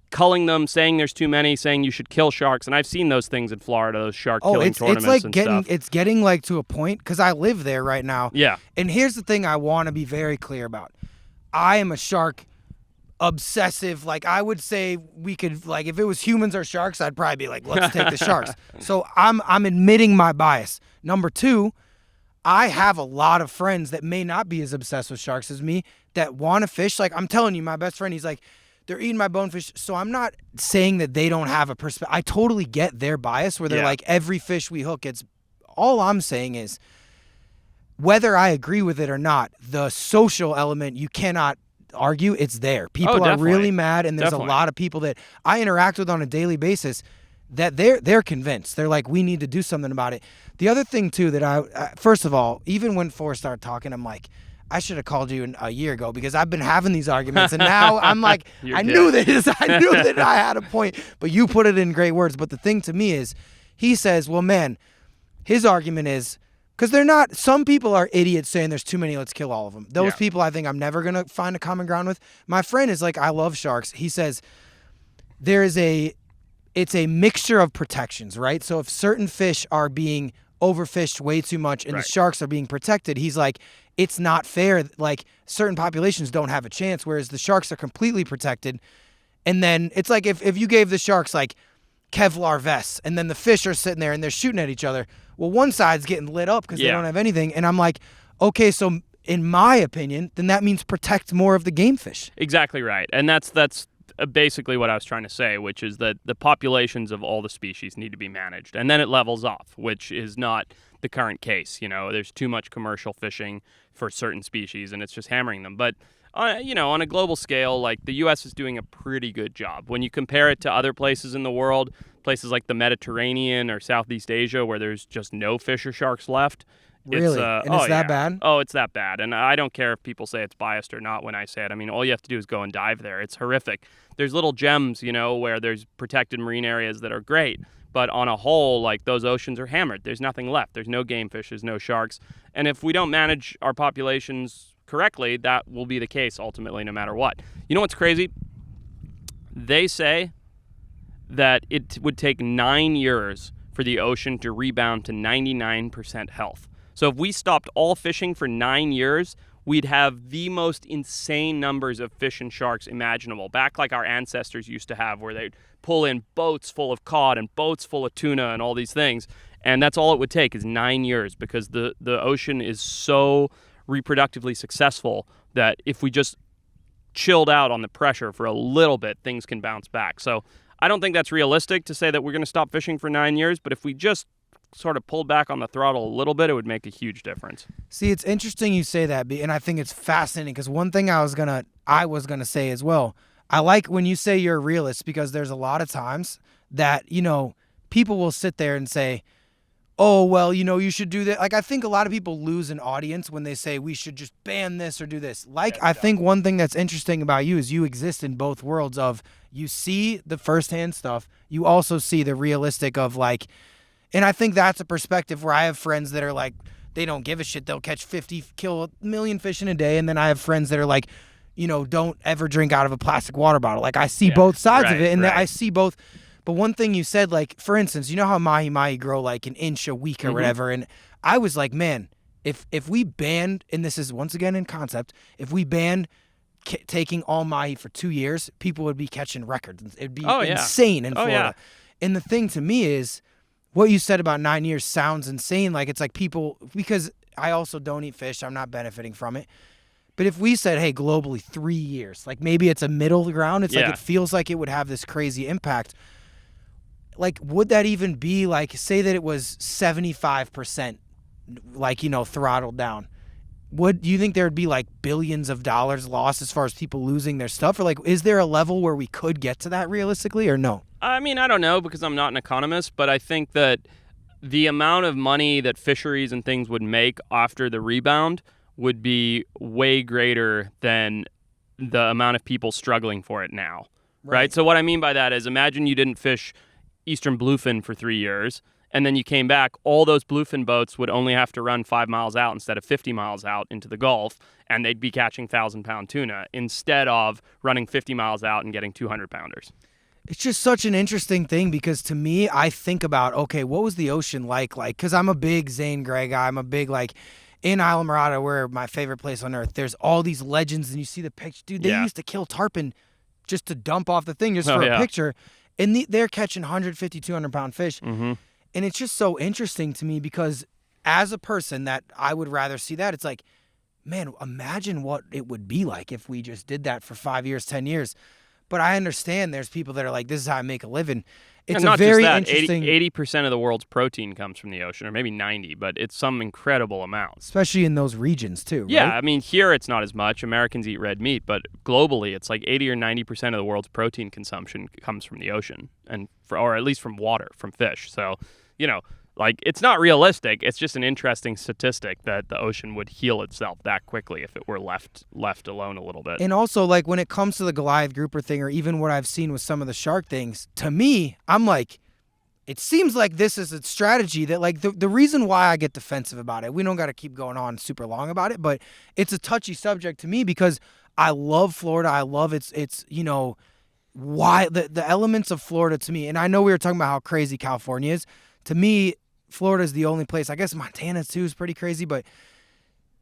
culling them, saying there's too many, saying you should kill sharks. And I've seen those things in Florida, those shark killing tournaments and stuff. It's getting like to a point, because I live there right now. Yeah. And here's the thing I want to be very clear about. I am a shark obsessive. Like, I would say we could, like, if it was humans or sharks, I'd probably be like, let's take the sharks. So I'm admitting my bias. Number two, I have a lot of friends that may not be as obsessed with sharks as me that want to fish. Like, I'm telling you, my best friend, he's like, they're eating my bonefish. So I'm not saying that they don't have a perspective. I totally get their bias where they're like, every fish we hook, it's all I'm saying is, whether I agree with it or not, the social element, you cannot argue, it's there. People are really mad, and there's a lot of people that I interact with on a daily basis that they're convinced. They're like, we need to do something about it. The other thing too that I first of all, even when Forrest started talking, I'm like, I should have called you a year ago, because I've been having these arguments, and now I'm like, I knew that I had a point, but you put it in great words. But the thing to me is, he says, well, man, his argument is, because they're not, some people are idiots saying there's too many, let's kill all of them. Those people I think I'm never going to find a common ground with. My friend is like, I love sharks. He says it's a mixture of protections, right? So if certain fish are being overfished way too much and the sharks are being protected, he's like, it's not fair. Like, certain populations don't have a chance, whereas the sharks are completely protected. And then it's like if you gave the sharks like Kevlar vests, and then the fish are sitting there and they're shooting at each other, well, one side's getting lit up because they don't have anything. And I'm like, okay, so in my opinion, then that means protect more of the game fish. Exactly right. And that's basically what I was trying to say, which is that the populations of all the species need to be managed, and then it levels off, which is not the current case. You know, there's too much commercial fishing for certain species, and it's just hammering them. But on a global scale, like, the U.S. is doing a pretty good job. When you compare it to other places in the world, places like the Mediterranean or Southeast Asia, where there's just no fish or sharks left. Really? It's that bad? Oh, it's that bad. And I don't care if people say it's biased or not when I say it. I mean, all you have to do is go and dive there. It's horrific. There's little gems, where there's protected marine areas that are great. But on a whole, like, those oceans are hammered. There's nothing left. There's no game fish. There's no sharks. And if we don't manage our populations correctly, that will be the case ultimately, no matter what. You know what's crazy? They say that it would take 9 years for the ocean to rebound to 99% health. So if we stopped all fishing for 9 years, we'd have the most insane numbers of fish and sharks imaginable, back like our ancestors used to have, where they'd pull in boats full of cod and boats full of tuna and all these things. And that's all it would take is 9 years, because the ocean is so reproductively successful that if we just chilled out on the pressure for a little bit, things can bounce back. So I don't think that's realistic to say that we're going to stop fishing for 9 years, but if we just sort of pulled back on the throttle a little bit, it would make a huge difference. See, it's interesting you say that, and I think it's fascinating, because one thing I was gonna say as well, I like when you say you're a realist, because there's a lot of times that, people will sit there and say, oh, well, you should do that. Like, I think a lot of people lose an audience when they say we should just ban this or do this. Like, I think one thing that's interesting about you is you exist in both worlds of, you see the firsthand stuff, you also see the realistic of, like, and I think that's a perspective where I have friends that are like, they don't give a shit. They'll catch 50, kill 1 million fish in a day. And then I have friends that are like, don't ever drink out of a plastic water bottle. Like, I see both sides of it, and I see both. But one thing you said, like, for instance, you know how mahi-mahi grow like an inch a week or whatever? And I was like, man, if we banned, and this is once again in concept, if we banned taking all mahi for 2 years, people would be catching records. It'd be insane in Florida. And the thing to me is, what you said about 9 years sounds insane. Like, it's like people, because I also don't eat fish, I'm not benefiting from it. But if we said, hey, globally 3 years, like, maybe it's a middle ground. It's like, it feels like it would have this crazy impact. Like, would that even be, like, say that it was 75%, like, throttled down? Do you think there would be, like, billions of dollars lost as far as people losing their stuff? Or, like, is there a level where we could get to that realistically, or no? I mean, I don't know, because I'm not an economist, but I think that the amount of money that fisheries and things would make after the rebound would be way greater than the amount of people struggling for it now, right? So what I mean by that is, imagine you didn't fish eastern bluefin for 3 years, and then you came back, all those bluefin boats would only have to run 5 miles out instead of 50 miles out into the Gulf, and they'd be catching 1,000-pound tuna instead of running 50 miles out and getting 200-pounders. It's just such an interesting thing because to me, I think about, okay, what was the ocean like? Like, because I'm a big Zane Grey guy. I'm a big, like, in Islamorada, where my favorite place on earth, there's all these legends, and you see the picture. Dude, they used to kill tarpon just to dump off the thing just for a picture. And they're catching 150, 200-pound fish. Mm-hmm. And it's just so interesting to me because as a person that I would rather see that, it's like, man, imagine what it would be like if we just did that for 5 years, 10 years. But I understand there's people that are like, this is how I make a living. It's a very interesting... 80% of the world's protein comes from the ocean, or maybe 90, but it's some incredible amount. Especially in those regions, too, Yeah, right? I mean, here it's not as much. Americans eat red meat, but globally it's like 80 or 90% of the world's protein consumption comes from the ocean, or at least from water, from fish. So, like, it's not realistic. It's just an interesting statistic that the ocean would heal itself that quickly if it were left alone a little bit. And also, like, when it comes to the Goliath grouper thing, or even what I've seen with some of the shark things, to me, I'm like, it seems like this is a strategy that, like, the reason why I get defensive about it, we don't got to keep going on super long about it, but it's a touchy subject to me because I love Florida. I love its why the elements of Florida to me, and I know we were talking about how crazy California is. To me, Florida is the only place. I guess Montana too is pretty crazy, but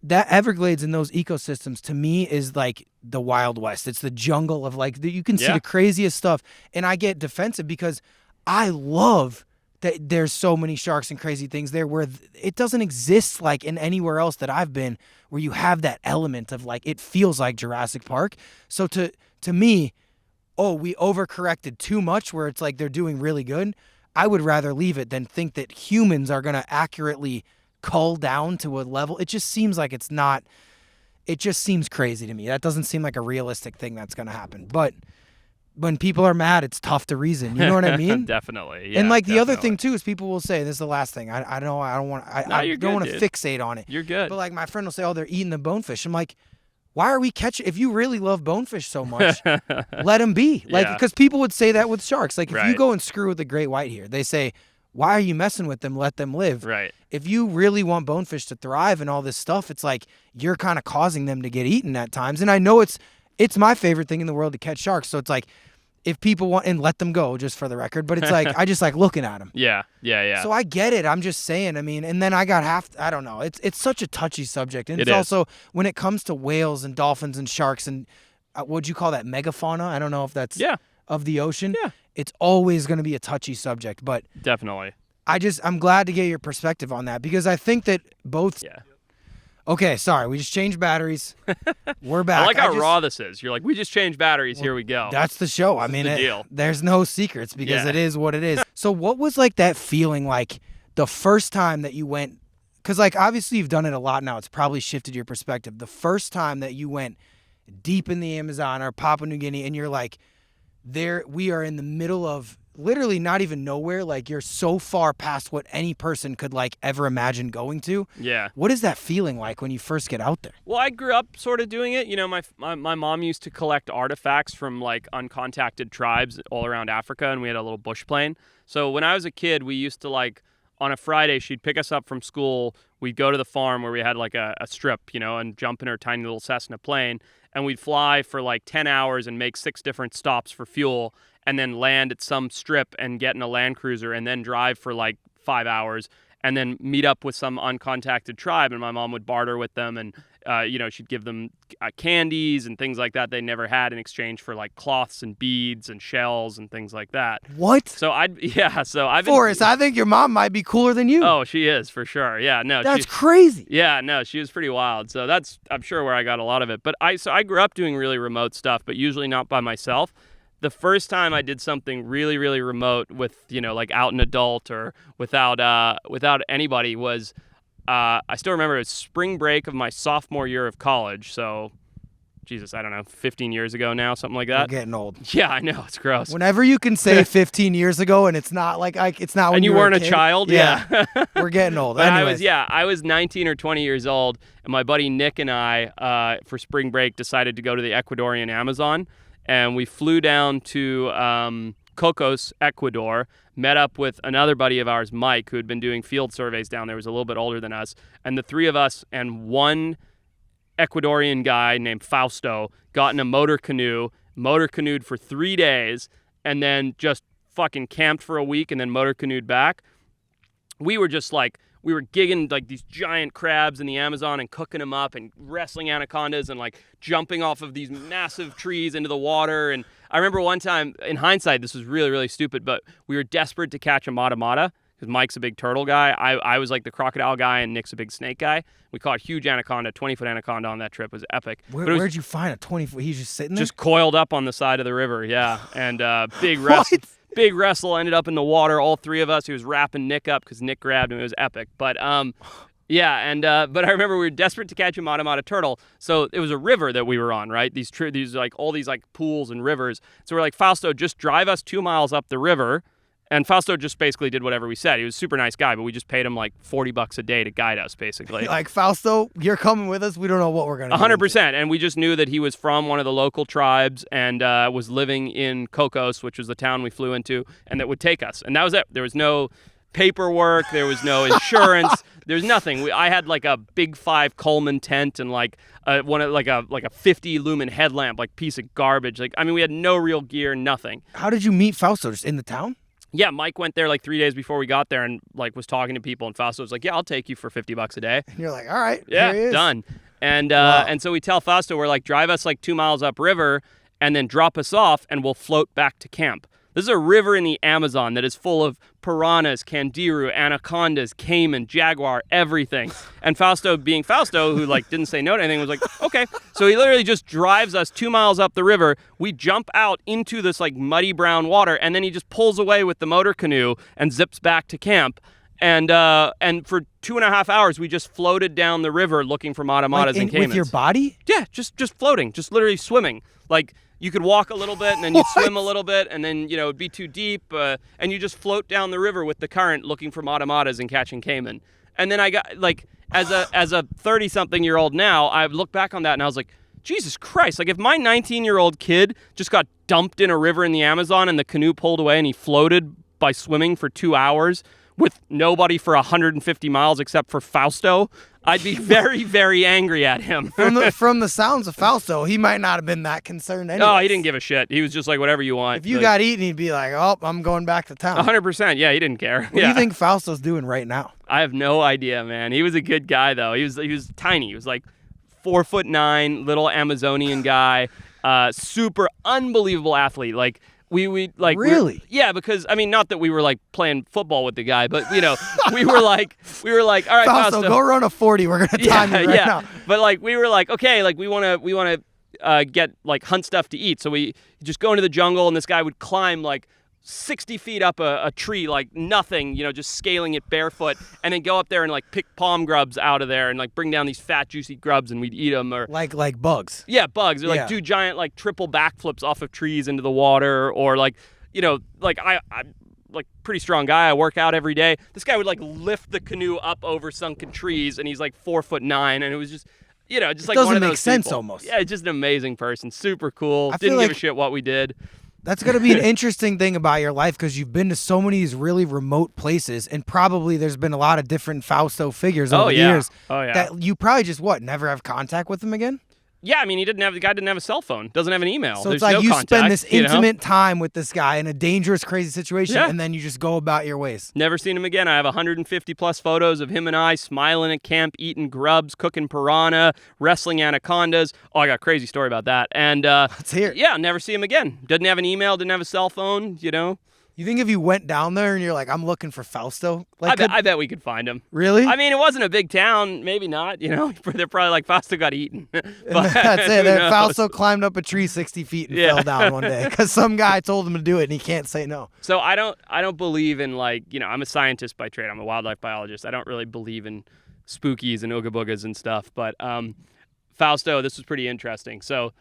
that Everglades and those ecosystems to me is like the Wild West. It's the jungle of, like, you can see the craziest stuff. And I get defensive because I love that there's so many sharks and crazy things there where it doesn't exist like in anywhere else that I've been, where you have that element of, like, it feels like Jurassic Park. So to me, we overcorrected too much where it's like they're doing really good. I would rather leave it than think that humans are going to accurately cull down to a level. It just seems like it's not. It just seems crazy to me. That doesn't seem like a realistic thing that's going to happen. But when people are mad, it's tough to reason. You know what I mean? Definitely. Yeah, and like the other thing too is people will say, this is the last thing. I don't want to fixate on it. You're good. But like my friend will say, they're eating the bonefish. I'm like, why are we catching? If you really love bonefish so much, let them be. Like, because people would say that with sharks. Like, if you go and screw with the great white here, they say, why are you messing with them? Let them live. Right. If you really want bonefish to thrive and all this stuff, it's like you're kind of causing them to get eaten at times. And I know it's my favorite thing in the world to catch sharks. So it's like, if people want, and let them go, just for the record. But it's like, I just like looking at them. Yeah. So I get it. I'm just saying, I mean, and then I got I don't know. It's such a touchy subject. And it's also, when it comes to whales and dolphins and sharks and what'd you call that, megafauna? I don't know if that's of the ocean. Yeah. It's always going to be a touchy subject. But definitely. I'm glad to get your perspective on that because I think that both. Yeah. Okay, sorry. We just changed batteries. We're back. I like how raw this is. You're like, we just changed batteries. Here we go. That's the show. I mean, the deal. There's no secrets because it is what it is. So what was like that feeling like the first time that you went? Because like obviously you've done it a lot now. It's probably shifted your perspective. The first time that you went deep in the Amazon or Papua New Guinea and you're like, we are in the middle of literally not even nowhere. Like you're so far past what any person could like ever imagine going to. Yeah. What is that feeling like when you first get out there? Well, I grew up sort of doing it. You know, my mom used to collect artifacts from like uncontacted tribes all around Africa, and we had a little bush plane. So when I was a kid, we used to like on a Friday, she'd pick us up from school. We'd go to the farm where we had like a strip, you know, and jump in her tiny little Cessna plane. And we'd fly for like 10 hours and make 6 different stops for fuel and then land at some strip and get in a Land Cruiser and then drive for like 5 hours and then meet up with some uncontacted tribe. And my mom would barter with them and, you know, she'd give them candies and things like that they never had in exchange for like cloths and beads and shells and things like that. What? So I've Forrest, I think your mom might be cooler than you. Oh, she is for sure. Yeah, no. That's crazy. Yeah, no, she was pretty wild. So that's, I'm sure, where I got a lot of it. But I grew up doing really remote stuff, but usually not by myself. The first time I did something really, really remote with, you know, like out an adult or without anybody was, I still remember it was spring break of my sophomore year of college. So Jesus, I don't know, 15 years ago now, something like that. We're getting old. Yeah, I know, it's gross. Whenever you can say 15 years ago and it's not like it's not when and you were weren't a a kid. child, yeah. We're getting old. But Anyways. I was 19 or 20 years old, and my buddy Nick and I, for spring break, decided to go to the Ecuadorian Amazon, and we flew down to Cocos, Ecuador, met up with another buddy of ours, Mike, who had been doing field surveys down there, was a little bit older than us, and the three of us and one Ecuadorian guy named Fausto got in a motor canoed for 3 days, and then just fucking camped for a week and then motor canoed back. We were just like, we were gigging like these giant crabs in the Amazon and cooking them up and wrestling anacondas and like jumping off of these massive trees into the water. And I remember one time, in hindsight, this was really, really stupid, but we were desperate to catch a mata-mata because Mike's a big turtle guy. I was like the crocodile guy and Nick's a big snake guy. We caught a huge anaconda, 20-foot anaconda on that trip. It was epic. Where'd you find a 20-foot? He's just sitting there? Just coiled up on the side of the river, yeah. And big wrestle. Big wrestle, ended up in the water, all three of us. He was wrapping Nick up because Nick grabbed him. It was epic. But yeah, but I remember we were desperate to catch a mata-mata turtle. So it was a river that we were on, right? These like all these like pools and rivers. So we're like, Fausto, just drive us 2 miles up the river. And Fausto just basically did whatever we said. He was a super nice guy, but we just paid him like $40 a day to guide us, basically. Like, Fausto, you're coming with us. We don't know what we're going to do. 100%. And we just knew that he was from one of the local tribes and was living in Cocos, which was the town we flew into, and that would take us. And that was it. There was no paperwork. There was no insurance. There was nothing. I had like a big 5 Coleman tent and like a 50 lumen headlamp, like piece of garbage. Like, I mean, we had no real gear, nothing. How did you meet Fausto? Just in the town? Yeah, Mike went there like 3 days before we got there and like was talking to people, and Fausto was like, "Yeah, I'll take you for $50 a day." And you're like, "All right, yeah, here he is." Done. And Wow. and so we tell Fausto, we're like, drive us like 2 miles upriver and then drop us off, and we'll float back to camp. This is a river in the Amazon that is full of piranhas, candiru, anacondas, caiman, jaguar, everything. And Fausto, being Fausto, who like didn't say no to anything, was like, okay. So he literally just drives us 2 miles up the river. We jump out into this like muddy brown water, and then he just pulls away with the motor canoe and zips back to camp. And for 2.5 hours, we just floated down the river looking for mata-matas and caimans. With your body? Yeah, just floating, just literally swimming. Like, you could walk a little bit, and then you'd swim a little bit, and then, it'd be too deep, and you just float down the river with the current looking for mata-matas and catching caiman. And then I got, like, as a 30-something-year-old now, I look back on that, and I was like, Jesus Christ, like, if my 19-year-old kid just got dumped in a river in the Amazon and the canoe pulled away and he floated by swimming for 2 hours with nobody for 150 miles except for Fausto, I'd be very, very angry at him. From the sounds of Fausto, he might not have been that concerned anyway. No, he didn't give a shit. He was just like, whatever you want. If you got eaten, he'd be like, oh, I'm going back to town. 100%. Yeah, he didn't care. What do you think Fausto's doing right now? I have no idea, man. He was a good guy, though. He was tiny. He was like 4'9", little Amazonian guy, super unbelievable athlete. Like, we like really? Yeah, because I mean, not that we were like playing football with the guy, but we were like, all right, Fausto, go run a 40. We're gonna time you right now. But like, we were like, okay, like we want to get like hunt stuff to eat, so we just go into the jungle, and this guy would climb like 60 feet up a tree like nothing, just scaling it barefoot, and then go up there and like pick palm grubs out of there and like bring down these fat juicy grubs, and we'd eat them. Or like bugs. Yeah, bugs. Or like do giant like triple backflips off of trees into the water, or like like I'm like pretty strong guy. I work out every day. This guy would like lift the canoe up over sunken trees, and he's like 4'9", and it was just just like one of those doesn't make sense people. Almost. Yeah, just an amazing person, super cool. I Didn't feel give a shit what we did. That's going to be an interesting thing about your life, because you've been to so many of these really remote places, and probably there's been a lot of different Fausto figures over the years that you probably just, never have contact with them again? Yeah, I mean, the guy didn't have a cell phone, doesn't have an email. So There's it's like no you contact, spend this intimate time with this guy in a dangerous, crazy situation, and then you just go about your ways. Never seen him again. I have 150 plus photos of him and I smiling at camp, eating grubs, cooking piranha, wrestling anacondas. Oh, I got a crazy story about that. And let's hear it. Yeah, never see him again. Doesn't have an email, didn't have a cell phone, You think if you went down there and you're like, I'm looking for Fausto? Like, I bet we could find him. Really? I mean, it wasn't a big town. Maybe not, They're probably like, Fausto got eaten. But that's it. Fausto climbed up a tree 60 feet and fell down one day because some guy told him to do it and he can't say no. So I don't believe in like, I'm a scientist by trade. I'm a wildlife biologist. I don't really believe in spookies and ooga boogas and stuff. But Fausto, this was pretty interesting. So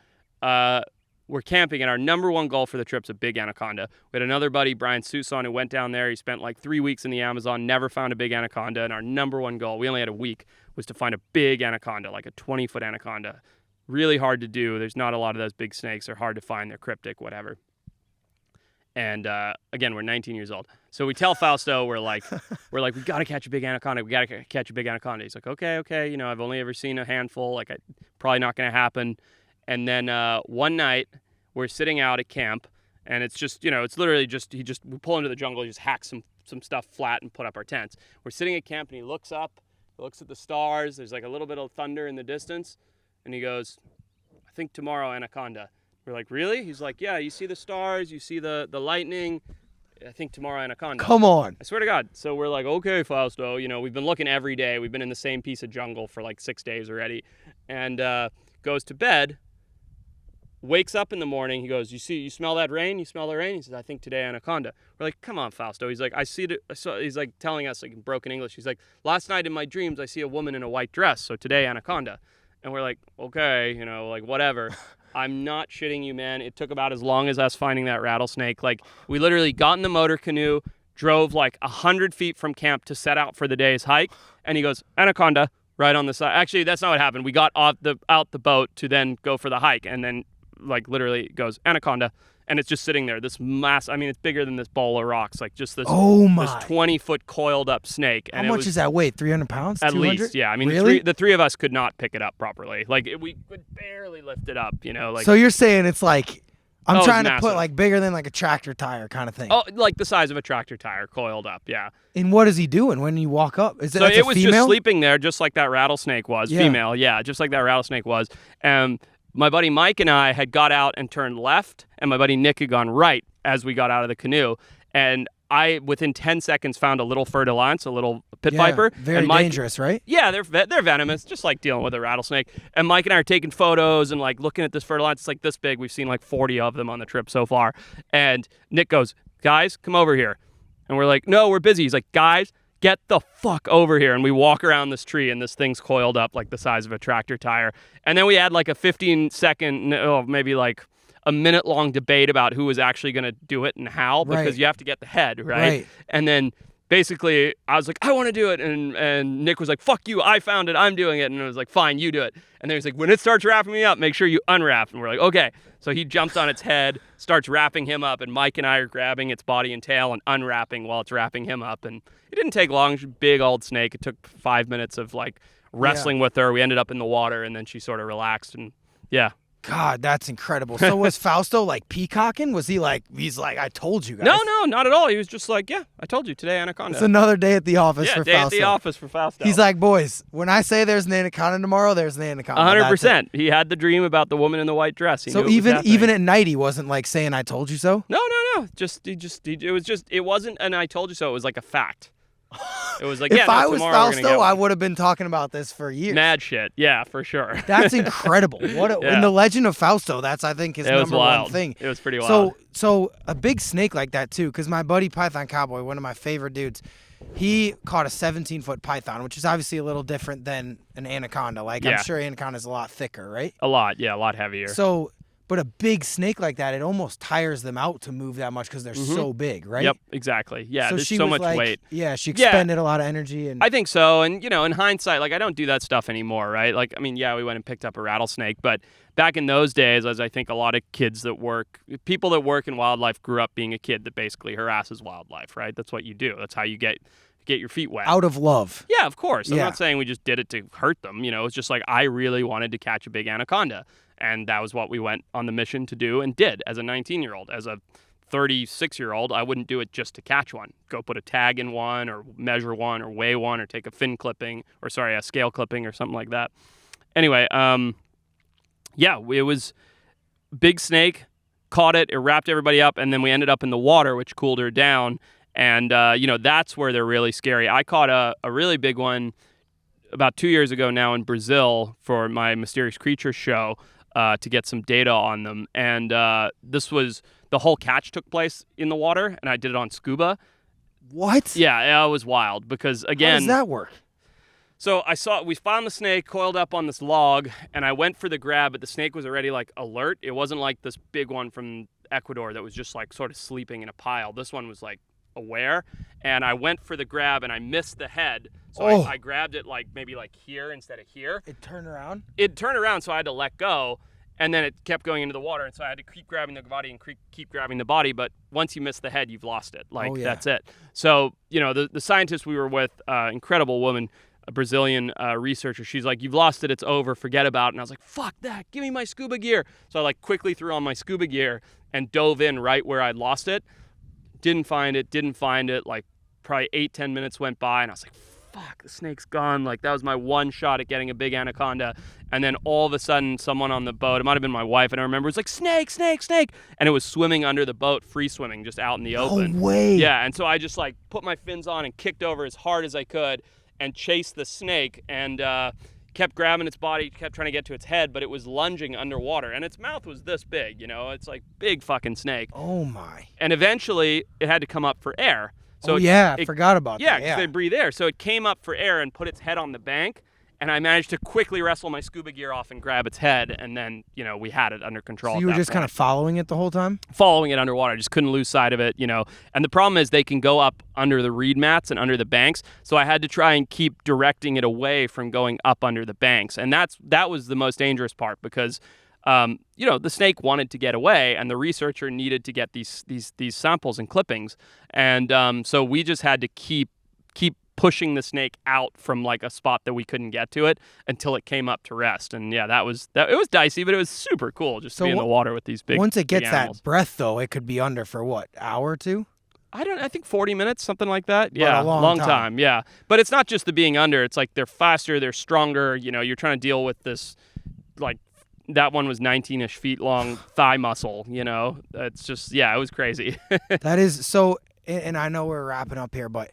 we're camping, and our number one goal for the trip's a big anaconda. We had another buddy, Brian Suson, who went down there. He spent like 3 weeks in the Amazon, never found a big anaconda, and our number one goal, we only had a week, was to find a big anaconda, like a 20-foot anaconda. Really hard to do. There's not a lot of those big snakes. They're hard to find. They're cryptic, whatever. And again, we're 19 years old. So we tell Fausto, we're like, we got to catch a big anaconda. We got to catch a big anaconda. He's like, okay. You know, I've only ever seen a handful. Like, probably not going to happen. And then one night, we're sitting out at camp, and it's just, you know, it's literally just, we pull into the jungle, he just hacks some stuff flat and put up our tents. We're sitting at camp, and he looks up, looks at the stars. There's like a little bit of thunder in the distance. And he goes, I think tomorrow, anaconda. We're like, really? He's like, yeah, you see the stars, you see the lightning. I think tomorrow, anaconda. Come on. I swear to God. So we're like, okay, Fausto. You know, we've been looking every day. We've been in the same piece of jungle for like 6 days already. And goes to bed, wakes up in the morning. He goes, you smell that rain? You smell the rain? He says, I think today, anaconda. We're like, come on, Fausto. He's like, I see it. He's like telling us like in broken English. He's like, last night in my dreams, I see a woman in a white dress. So today, anaconda. And we're like, okay, you know, like whatever. I'm not shitting you, man. It took about as long as us finding that rattlesnake. Like, we literally got in the motor canoe, drove like 100 feet from camp to set out for the day's hike. And he goes, anaconda, right on the side. Actually, that's not what happened. We got out the boat to then go for the hike. And then, like, literally goes, anaconda. And it's just sitting there, this mass. I mean, it's bigger than this bowl of rocks, like just this, this 20-foot coiled up snake. And how much is that weight? 300 pounds? At 200? least, yeah. I mean, really? the three of us could not pick it up properly. Like, we could barely lift it up, you know. Like, so you're saying it's like, I'm trying to massive. put like bigger than like a tractor tire kind of thing. Oh, like the size of a tractor tire, coiled up, yeah. And what is he doing when you walk up? Is it, so it was female? just sleeping there, just like that rattlesnake was. Yeah. Female, yeah, just like that rattlesnake was. My buddy Mike and I had got out and turned left, and my buddy Nick had gone right as we got out of the canoe. And I, within 10 seconds, found a little fer-de-lance, a little pit viper. Very and Mike, dangerous, right? Yeah, they're venomous, just like dealing with a rattlesnake. And Mike and I are taking photos and like looking at this fer-de-lance. It's like this big. We've seen like 40 of them on the trip so far. And Nick goes, guys, come over here. And we're like, no, we're busy. He's like, guys, get the fuck over here. And we walk around this tree, and this thing's coiled up like the size of a tractor tire. And then we had like a 15-second, maybe like a minute-long debate about who was actually going to do it and how, because you have to get the head, right? And then basically I was like, I want to do it. And Nick was like, fuck you, I found it, I'm doing it. And I was like, fine, you do it. And then he's like, when it starts wrapping me up, make sure you unwrap. And we're like, okay. So he jumps on its head, starts wrapping him up, and Mike and I are grabbing its body and tail and unwrapping while it's wrapping him up. And it didn't take long. She's a big old snake. It took 5 minutes of like wrestling with her. We ended up in the water, and then she sort of relaxed, and yeah. God, that's incredible. So was Fausto like peacocking? Was he like, he's like, I told you guys? No, not at all. He was just like, yeah, I told you today, anaconda. It's another day at the office for Fausto. Yeah, day at the office for Fausto. He's like, boys, when I say there's an anaconda tomorrow, there's an anaconda. 100%. He had the dream about the woman in the white dress. He so knew even at night, he wasn't like saying, I told you so? No. It wasn't an I told you so. It was like a fact. It was like, if I was Fausto, I would have been talking about this for years. Mad shit, yeah, for sure. That's incredible. In the Legend of Fausto, that's I think his number one thing. It was pretty wild. So a big snake like that too, because my buddy Python Cowboy, one of my favorite dudes, he caught a 17-foot python, which is obviously a little different than an anaconda. Like I'm sure anaconda's a lot thicker, right? A lot heavier. So. But a big snake like that, it almost tires them out to move that much because they're so big, right? Yep, exactly. Yeah, so there's so much weight. Yeah, she expended a lot of energy. And I think so. And, in hindsight, like, I don't do that stuff anymore, right? Like, I mean, yeah, we went and picked up a rattlesnake. But back in those days, as I think a lot of people that work in wildlife grew up being a kid that basically harasses wildlife, right? That's what you do. That's how you get your feet wet. Out of love. Yeah, of course. I'm not saying we just did it to hurt them. It's just like I really wanted to catch a big anaconda. And that was what we went on the mission to do and did as a 19-year-old. As a 36-year-old, I wouldn't do it just to catch one. Go put a tag in one or measure one or weigh one or take a scale clipping or something like that. Anyway, it was big snake, caught it wrapped everybody up, and then we ended up in the water, which cooled her down. And, that's where they're really scary. I caught a really big one about 2 years ago now in Brazil for my Mysterious Creatures show. To get some data on them. And this was, the whole catch took place in the water, and I did it on scuba. What? Yeah, it was wild because, again... How does that work? So we found the snake coiled up on this log, and I went for the grab, but the snake was already like alert. It wasn't like this big one from Ecuador that was just like sort of sleeping in a pile. This one was like aware, and I went for the grab and I missed the head. So I grabbed it like maybe like here instead of here. It turned around? It turned around, so I had to let go, and then it kept going into the water, and so I had to keep grabbing the body and keep grabbing the body. But once you miss the head, you've lost it. Like, that's it. So, the scientist we were with, incredible woman, a Brazilian researcher, she's like, you've lost it, it's over, forget about it. And I was like, fuck that, give me my scuba gear. So I like quickly threw on my scuba gear and dove in right where I'd lost it. Didn't find it. Like probably 8-10 minutes went by, and I was like, fuck, the snake's gone. Like, that was my one shot at getting a big anaconda. And then all of a sudden, someone on the boat, it might have been my wife, and I remember it was like, snake. And it was swimming under the boat, free swimming, just out in the open. No way. Yeah, and so I just like put my fins on and kicked over as hard as I could and chased the snake, and kept grabbing its body, kept trying to get to its head, but it was lunging underwater, and its mouth was this big, it's like big fucking snake. Oh my. And eventually it had to come up for air. So I forgot about that. Yeah, because they breathe air. So it came up for air and put its head on the bank, and I managed to quickly wrestle my scuba gear off and grab its head, and then, we had it under control. So you were just kind of following it the whole time? Following it underwater. I just couldn't lose sight of it, And the problem is they can go up under the reed mats and under the banks, so I had to try and keep directing it away from going up under the banks. And that was the most dangerous part because, the snake wanted to get away, and the researcher needed to get these samples and clippings. And so we just had to keep pushing the snake out from like a spot that we couldn't get to it until it came up to rest. And yeah, it was dicey, but it was super cool just to be in the water with these big Once it gets that breath though, it could be under for what, hour or two? I think 40 minutes, something like that. But Yeah, a long time. Yeah. But it's not just the being under, it's like they're faster, they're stronger, you're trying to deal with this, like, that one was 19-ish feet long thigh muscle, It's just, it was crazy. That is so, and I know we're wrapping up here, but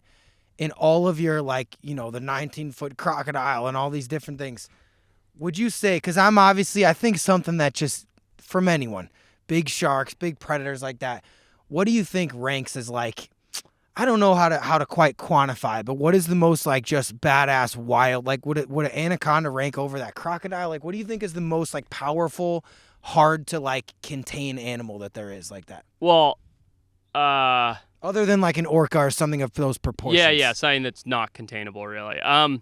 in all of your, like, the 19-foot crocodile and all these different things, would you say, because I think something that just, from anyone, big sharks, big predators like that, what do you think ranks as like, I don't know how to quite quantify, but what is the most like just badass wild, like would an anaconda rank over that crocodile? Like, what do you think is the most like powerful, hard to like contain animal that there is like that? Well, other than like an orca or something of those proportions. Yeah, something that's not containable, really. I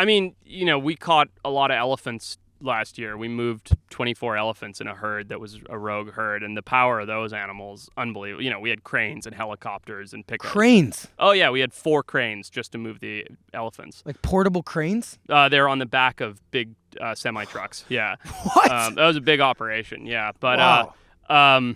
mean, we caught a lot of elephants last year. We moved 24 elephants in a herd that was a rogue herd, and the power of those animals, unbelievable. We had cranes and helicopters and pickups. Cranes? Oh, yeah, we had 4 cranes just to move the elephants. Like portable cranes? They're on the back of big semi-trucks, yeah. What? That was a big operation, yeah. But, wow.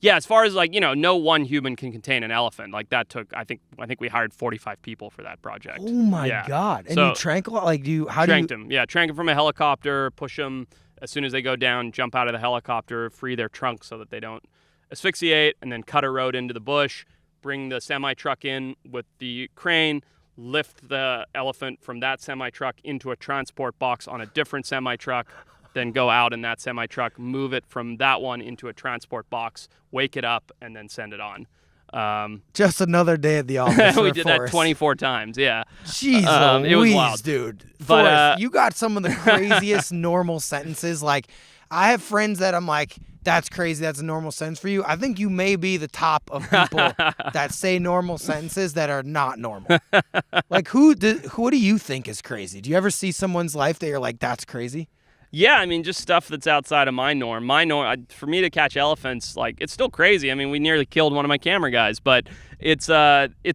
yeah, as far as like, no one human can contain an elephant. Like that took, I think we hired 45 people for that project. Oh my God. And you tranquil, like tranked them. Yeah, trank them from a helicopter, push them as soon as they go down, jump out of the helicopter, free their trunks so that they don't asphyxiate, and then cut a road into the bush, bring the semi-truck in with the crane, lift the elephant from that semi-truck into a transport box on a different semi-truck, then go out in that semi-truck, move it from that one into a transport box, wake it up, and then send it on. Just another day at the office. We did that 24 times, yeah. Jeez it was wild. Dude. But, Forrest, you got some of the craziest normal sentences. Like, I have friends that I'm like, that's crazy, that's a normal sentence for you. I think you may be the top of people that say normal sentences that are not normal. Like, who do you think is crazy? Do you ever see someone's life that you're like, that's crazy? Yeah, I mean, just stuff that's outside of my norm. For me to catch elephants, like, it's still crazy. I mean, we nearly killed one of my camera guys, but it's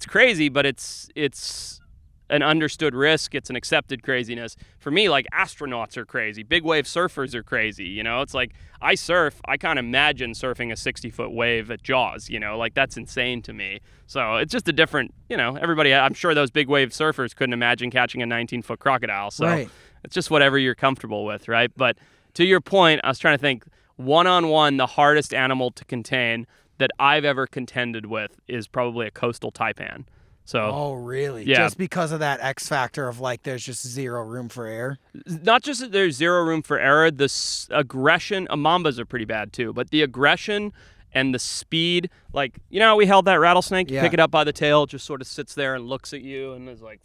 crazy, but it's an understood risk. It's an accepted craziness. For me, like, astronauts are crazy. Big wave surfers are crazy. It's like, I surf. I can't imagine surfing a 60-foot wave at Jaws. Like, that's insane to me. So it's just a different. Everybody. I'm sure those big wave surfers couldn't imagine catching a 19-foot crocodile. So. Right. It's just whatever you're comfortable with, right? But to your point, I was trying to think, one-on-one, the hardest animal to contain that I've ever contended with is probably a coastal taipan. So. Oh, really? Yeah. Just because of that X factor of like there's just zero room for error? Not just that there's zero room for error, the aggression, mambas are pretty bad too, but the aggression and the speed, like, how we held that rattlesnake? You pick it up by the tail, it just sort of sits there and looks at you and is like,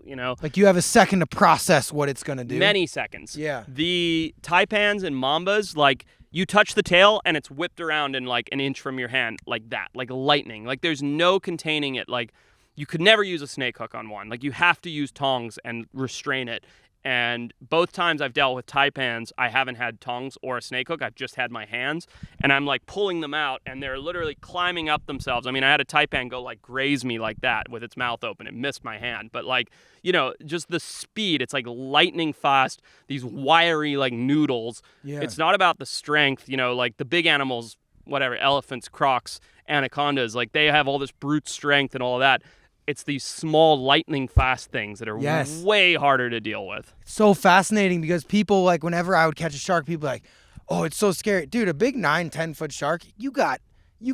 you know. Like you have a second to process what it's going to do. Many seconds. Yeah. The taipans and mambas, like you touch the tail and it's whipped around in like an inch from your hand like that, like lightning. Like there's no containing it. Like you could never use a snake hook on one. Like you have to use tongs and restrain it. And both times I've dealt with taipans, I haven't had tongs or a snake hook. I've just had my hands, and I'm like pulling them out, and they're literally climbing up themselves. I mean, I had a taipan go like graze me like that with its mouth open. It missed my hand, but like, you know, just the speed. It's like lightning fast. These wiry like noodles. Yeah. It's not about the strength. You know, like the big animals, whatever, elephants, crocs, anacondas. Like they have all this brute strength and all of that. It's these small lightning fast things that are way harder to deal with. It's so fascinating because people, like, whenever I would catch a shark, people are like, oh, it's so scary. Dude, a big 9-10 foot shark, you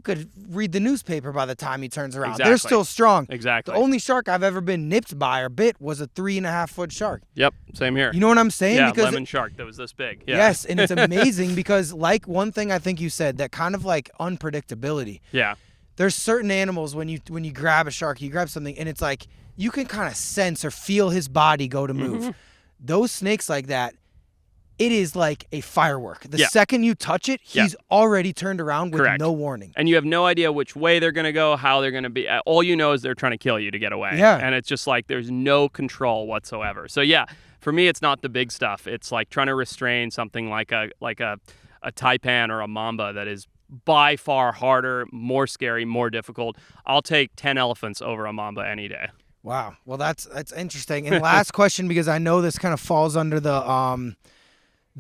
could read the newspaper by the time he turns around. Exactly. They're still strong. Exactly. The only shark I've ever been nipped by or bit was a 3.5 foot shark. Yep, same here. You know what I'm saying? Yeah, because lemon shark that was this big. Yeah. Yes, and it's amazing because, like, one thing I think you said, that kind of like unpredictability. Yeah. There's certain animals when you grab a shark, you grab something, and it's like you can kind of sense or feel his body go to move. Mm-hmm. Those snakes like that, it is like a firework. The second you touch it, he's already turned around with no warning. And you have no idea which way they're going to go, how they're going to be. All you know is they're trying to kill you to get away. Yeah. And it's just like there's no control whatsoever. So yeah, for me, it's not the big stuff. It's like trying to restrain something like a taipan or a mamba that is by far harder, more scary, more difficult. I'll take 10 elephants over a mamba any day. Wow. Well, that's interesting. And last question, because I know this kind of falls under the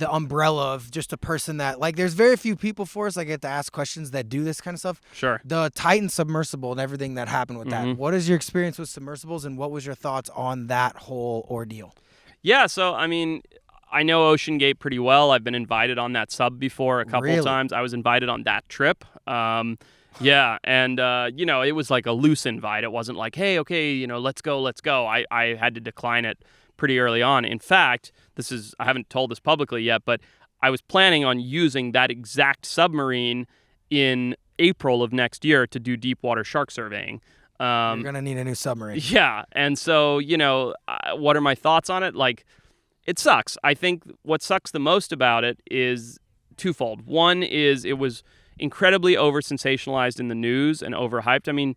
umbrella of just a person that, like, there's very few people for us I get to ask questions that do this kind of stuff. Sure. The Titan submersible and everything that happened with that. What is your experience with submersibles, and what was your thoughts on that whole ordeal? Yeah, so I mean, I know Ocean Gate pretty well. I've been invited on that sub before a couple times. I was invited on that trip. Yeah, and, you know, it was like a loose invite. It wasn't like, hey, okay, you know, let's go. I had to decline it pretty early on. In fact, I haven't told this publicly yet, but I was planning on using that exact submarine in April of next year to do deep water shark surveying. You're going to need a new submarine. Yeah, and so, you know, what are my thoughts on it? Like, it sucks. I think what sucks the most about it is twofold. One is it was incredibly over-sensationalized in the news and overhyped. I mean,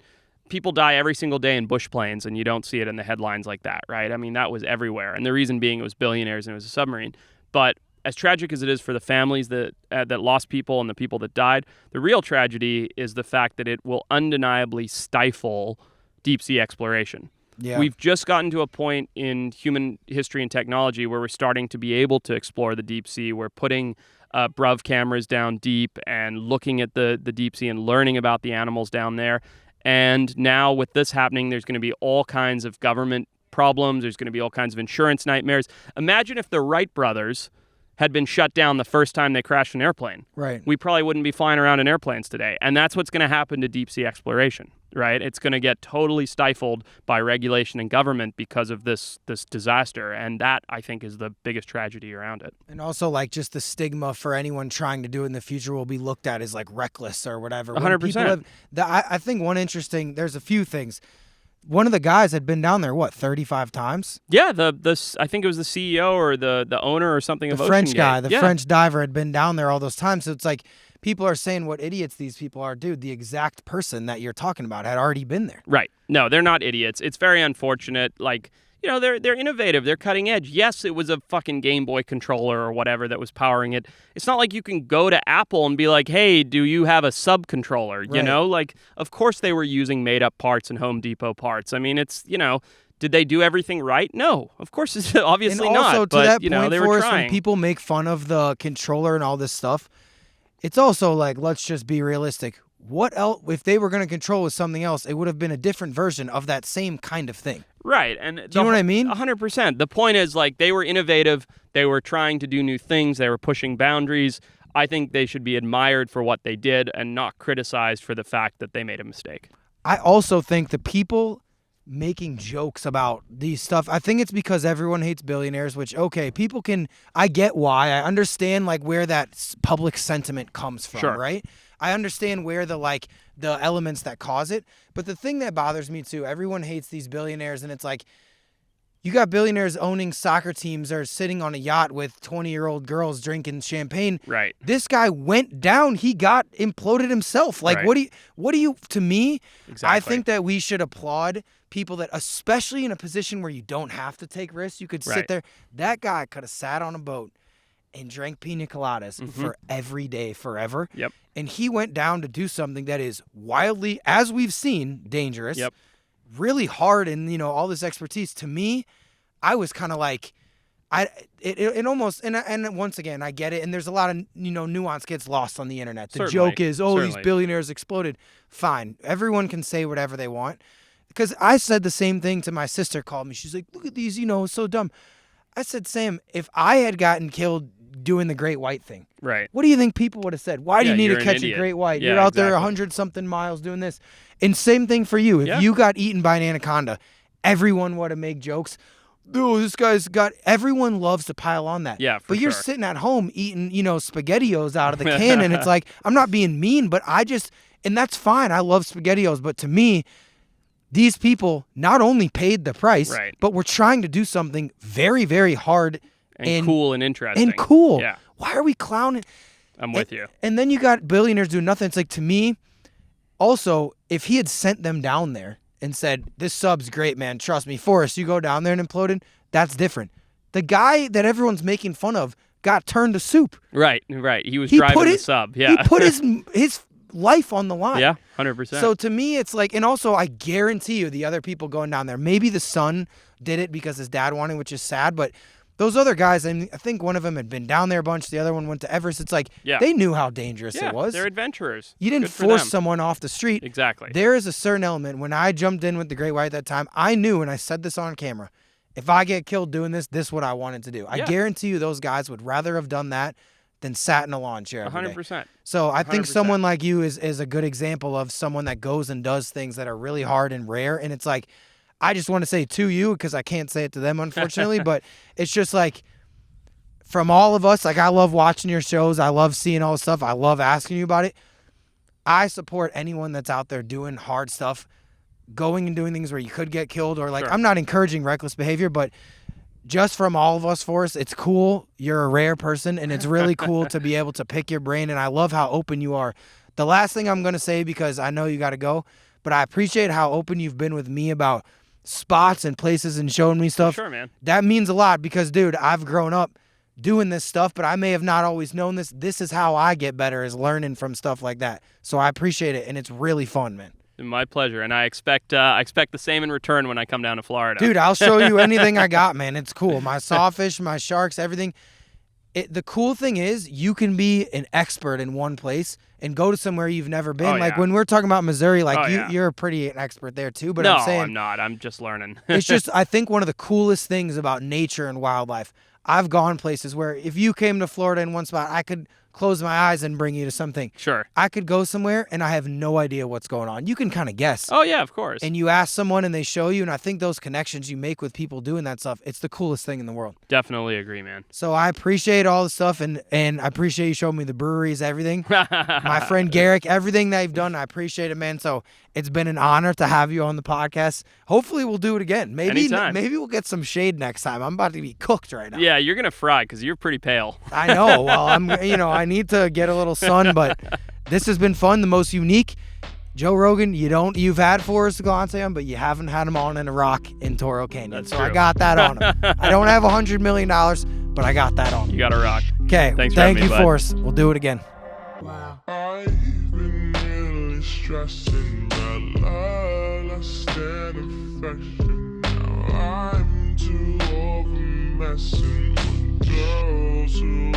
people die every single day in bush planes, and you don't see it in the headlines like that, right? I mean, that was everywhere. And the reason being it was billionaires and it was a submarine. But as tragic as it is for the families that lost people and the people that died, the real tragedy is the fact that it will undeniably stifle deep-sea exploration. Yeah. We've just gotten to a point in human history and technology where we're starting to be able to explore the deep sea. We're putting BRUV cameras down deep and looking at the deep sea and learning about the animals down there. And now with this happening, there's going to be all kinds of government problems. There's going to be all kinds of insurance nightmares. Imagine if the Wright brothers had been shut down the first time they crashed an airplane. Right. We probably wouldn't be flying around in airplanes today. And that's what's going to happen to deep sea exploration, right? It's going to get totally stifled by regulation and government because of this disaster. And that, I think, is the biggest tragedy around it. And also, like, just the stigma for anyone trying to do it in the future will be looked at as, like, reckless or whatever. 100%. I think there's a few things. One of the guys had been down there, 35 times? Yeah, I think it was the CEO or the owner or something of Ocean French Gate. guy, the French diver had been down there all those times. So it's like people are saying what idiots these people are. Dude, the exact person that you're talking about had already been there. Right. No, they're not idiots. It's very unfortunate. Like, you know, they're innovative. They're cutting edge. Yes, it was a fucking Game Boy controller or whatever that was powering it. It's not like you can go to Apple and be like, hey, do you have a sub controller? You know, like, of course they were using made up parts and Home Depot parts. I mean, it's, you know, did they do everything right? No, of course, it's obviously and also, not. To but, that you know, point, they were Forrest, trying. when people make fun of the controller and all this stuff, it's also like, let's just be realistic. What else, if they were going to control with something else, it would have been a different version of that same kind of thing. Right. And do you know what I mean? 100%. The point is, like, they were innovative. They were trying to do new things. They were pushing boundaries. I think they should be admired for what they did and not criticized for the fact that they made a mistake. I also think the people making jokes about these stuff, I think it's because everyone hates billionaires, which, okay, people can, I get why. I understand, like, where that public sentiment comes from, Sure. right? I understand where the elements that cause it. But the thing that bothers me too, everyone hates these billionaires, and it's like, You got billionaires owning soccer teams or sitting on a yacht with 20-year-old girls drinking champagne. Right. This guy went down. He got imploded himself. Like, Right. what do you, to me, Exactly. I think that we should applaud people that, especially in a position where you don't have to take risks, you could sit Right. there. That guy could have sat on a boat and drank pina coladas for every day, forever. Yep. And he went down to do something that is wildly, as we've seen, dangerous. Yep. Really hard, and all this expertise. To me, I was kind of like, it almost, and once again, I get it, and there's a lot of nuance gets lost on the internet. The Certainly. joke is, these billionaires exploded. Fine, everyone can say whatever they want, because I said the same thing to my sister. Called me, she's like, look at these, so dumb. I said, Sam, if I had gotten killed doing the great white thing, Right. what do you think people would have said? Why do you need you're to an catch a idiot. great white? Yeah, You're out there exactly. 100-something miles doing this. And same thing for you. If you got eaten by an anaconda, everyone would have made jokes. Oh, this guy's got. Everyone loves to pile on that. Yeah, for but you're sure. sitting at home eating, SpaghettiOs out of the can, and it's like, I'm not being mean, but and that's fine. I love SpaghettiOs, but to me, these people not only paid the price, Right. but were trying to do something very, very hard And cool and interesting. and cool. Yeah. Why are we clowning? I'm with you. And then you got billionaires doing nothing. It's like, to me, also, if he had sent them down there and said, this sub's great, man, trust me, Forrest, you go down there and imploded, that's different. The guy that everyone's making fun of got turned to soup. Right. He was driving the sub. Yeah. He put his life on the line. Yeah, 100%. So to me, it's like, and also I guarantee you the other people going down there, maybe the son did it because his dad wanted, which is sad, but those other guys, I think one of them had been down there a bunch. The other one went to Everest. It's like, they knew how dangerous it was. They're adventurers. You didn't Good for force them. someone off the street. Exactly. There is a certain element. When I jumped in with the great white at that time, I knew, and I said this on camera, if I get killed doing this is what I wanted to do. I guarantee you those guys would rather have done that than sat in a lawn chair every day. 100%. So I think 100%. someone like you is a good example of someone that goes and does things that are really hard and rare. And it's like, I just want to say to you, because I can't say it to them, unfortunately, but it's just like, from all of us, like, I love watching your shows. I love seeing all the stuff. I love asking you about it. I support anyone that's out there doing hard stuff, going and doing things where you could get killed, or like, Sure. I'm not encouraging reckless behavior, but just from all of us, Forrest, it's cool. You're a rare person, and it's really cool to be able to pick your brain, and I love how open you are. The last thing I'm going to say, because I know you got to go, but I appreciate how open you've been with me about spots and places and showing me stuff. Sure, man. That means a lot because, dude, I've grown up doing this stuff, but I may have not always known this. This is how I get better, is learning from stuff like that. So I appreciate it, and it's really fun, man. My pleasure, and I expect the same in return when I come down to Florida. Dude, I'll show you anything I got, man. It's cool. My sawfish, my sharks, everything. The cool thing is you can be an expert in one place and go to somewhere you've never been. Oh, like yeah. when we're talking about Missouri, like Oh, you're pretty an expert there too. But no, I'm saying I'm not. I'm just learning. it's just, I think one of the coolest things about nature and wildlife, I've gone places where if you came to Florida in one spot, I could close my eyes and bring you to something. Sure. I could go somewhere and I have no idea what's going on. You can kind of guess. Oh, yeah, of course. And you ask someone and they show you, and I think those connections you make with people doing that stuff, it's the coolest thing in the world. Definitely agree, man. So I appreciate all the stuff, and I appreciate you showing me the breweries, everything. My friend Garrick, everything that you've done, I appreciate it, man. So it's been an honor to have you on the podcast. Hopefully we'll do it again. Maybe we'll get some shade next time. I'm about to be cooked right now. Yeah, you're going to fry because you're pretty pale. I know. Well, I need to get a little sun, but this has been fun. The most unique. Joe Rogan, you've had Forrest Galante on, but you haven't had him on in a rock in Toro Canyon. That's so true. I got that on him. I don't have $100 million, but I got that on him. You got to rock. Okay. Thanks for having Thank you, me, bud. Forrest. We'll do it again. Wow. I've been really stressing my lust and affection. Now I'm too over messing with girls who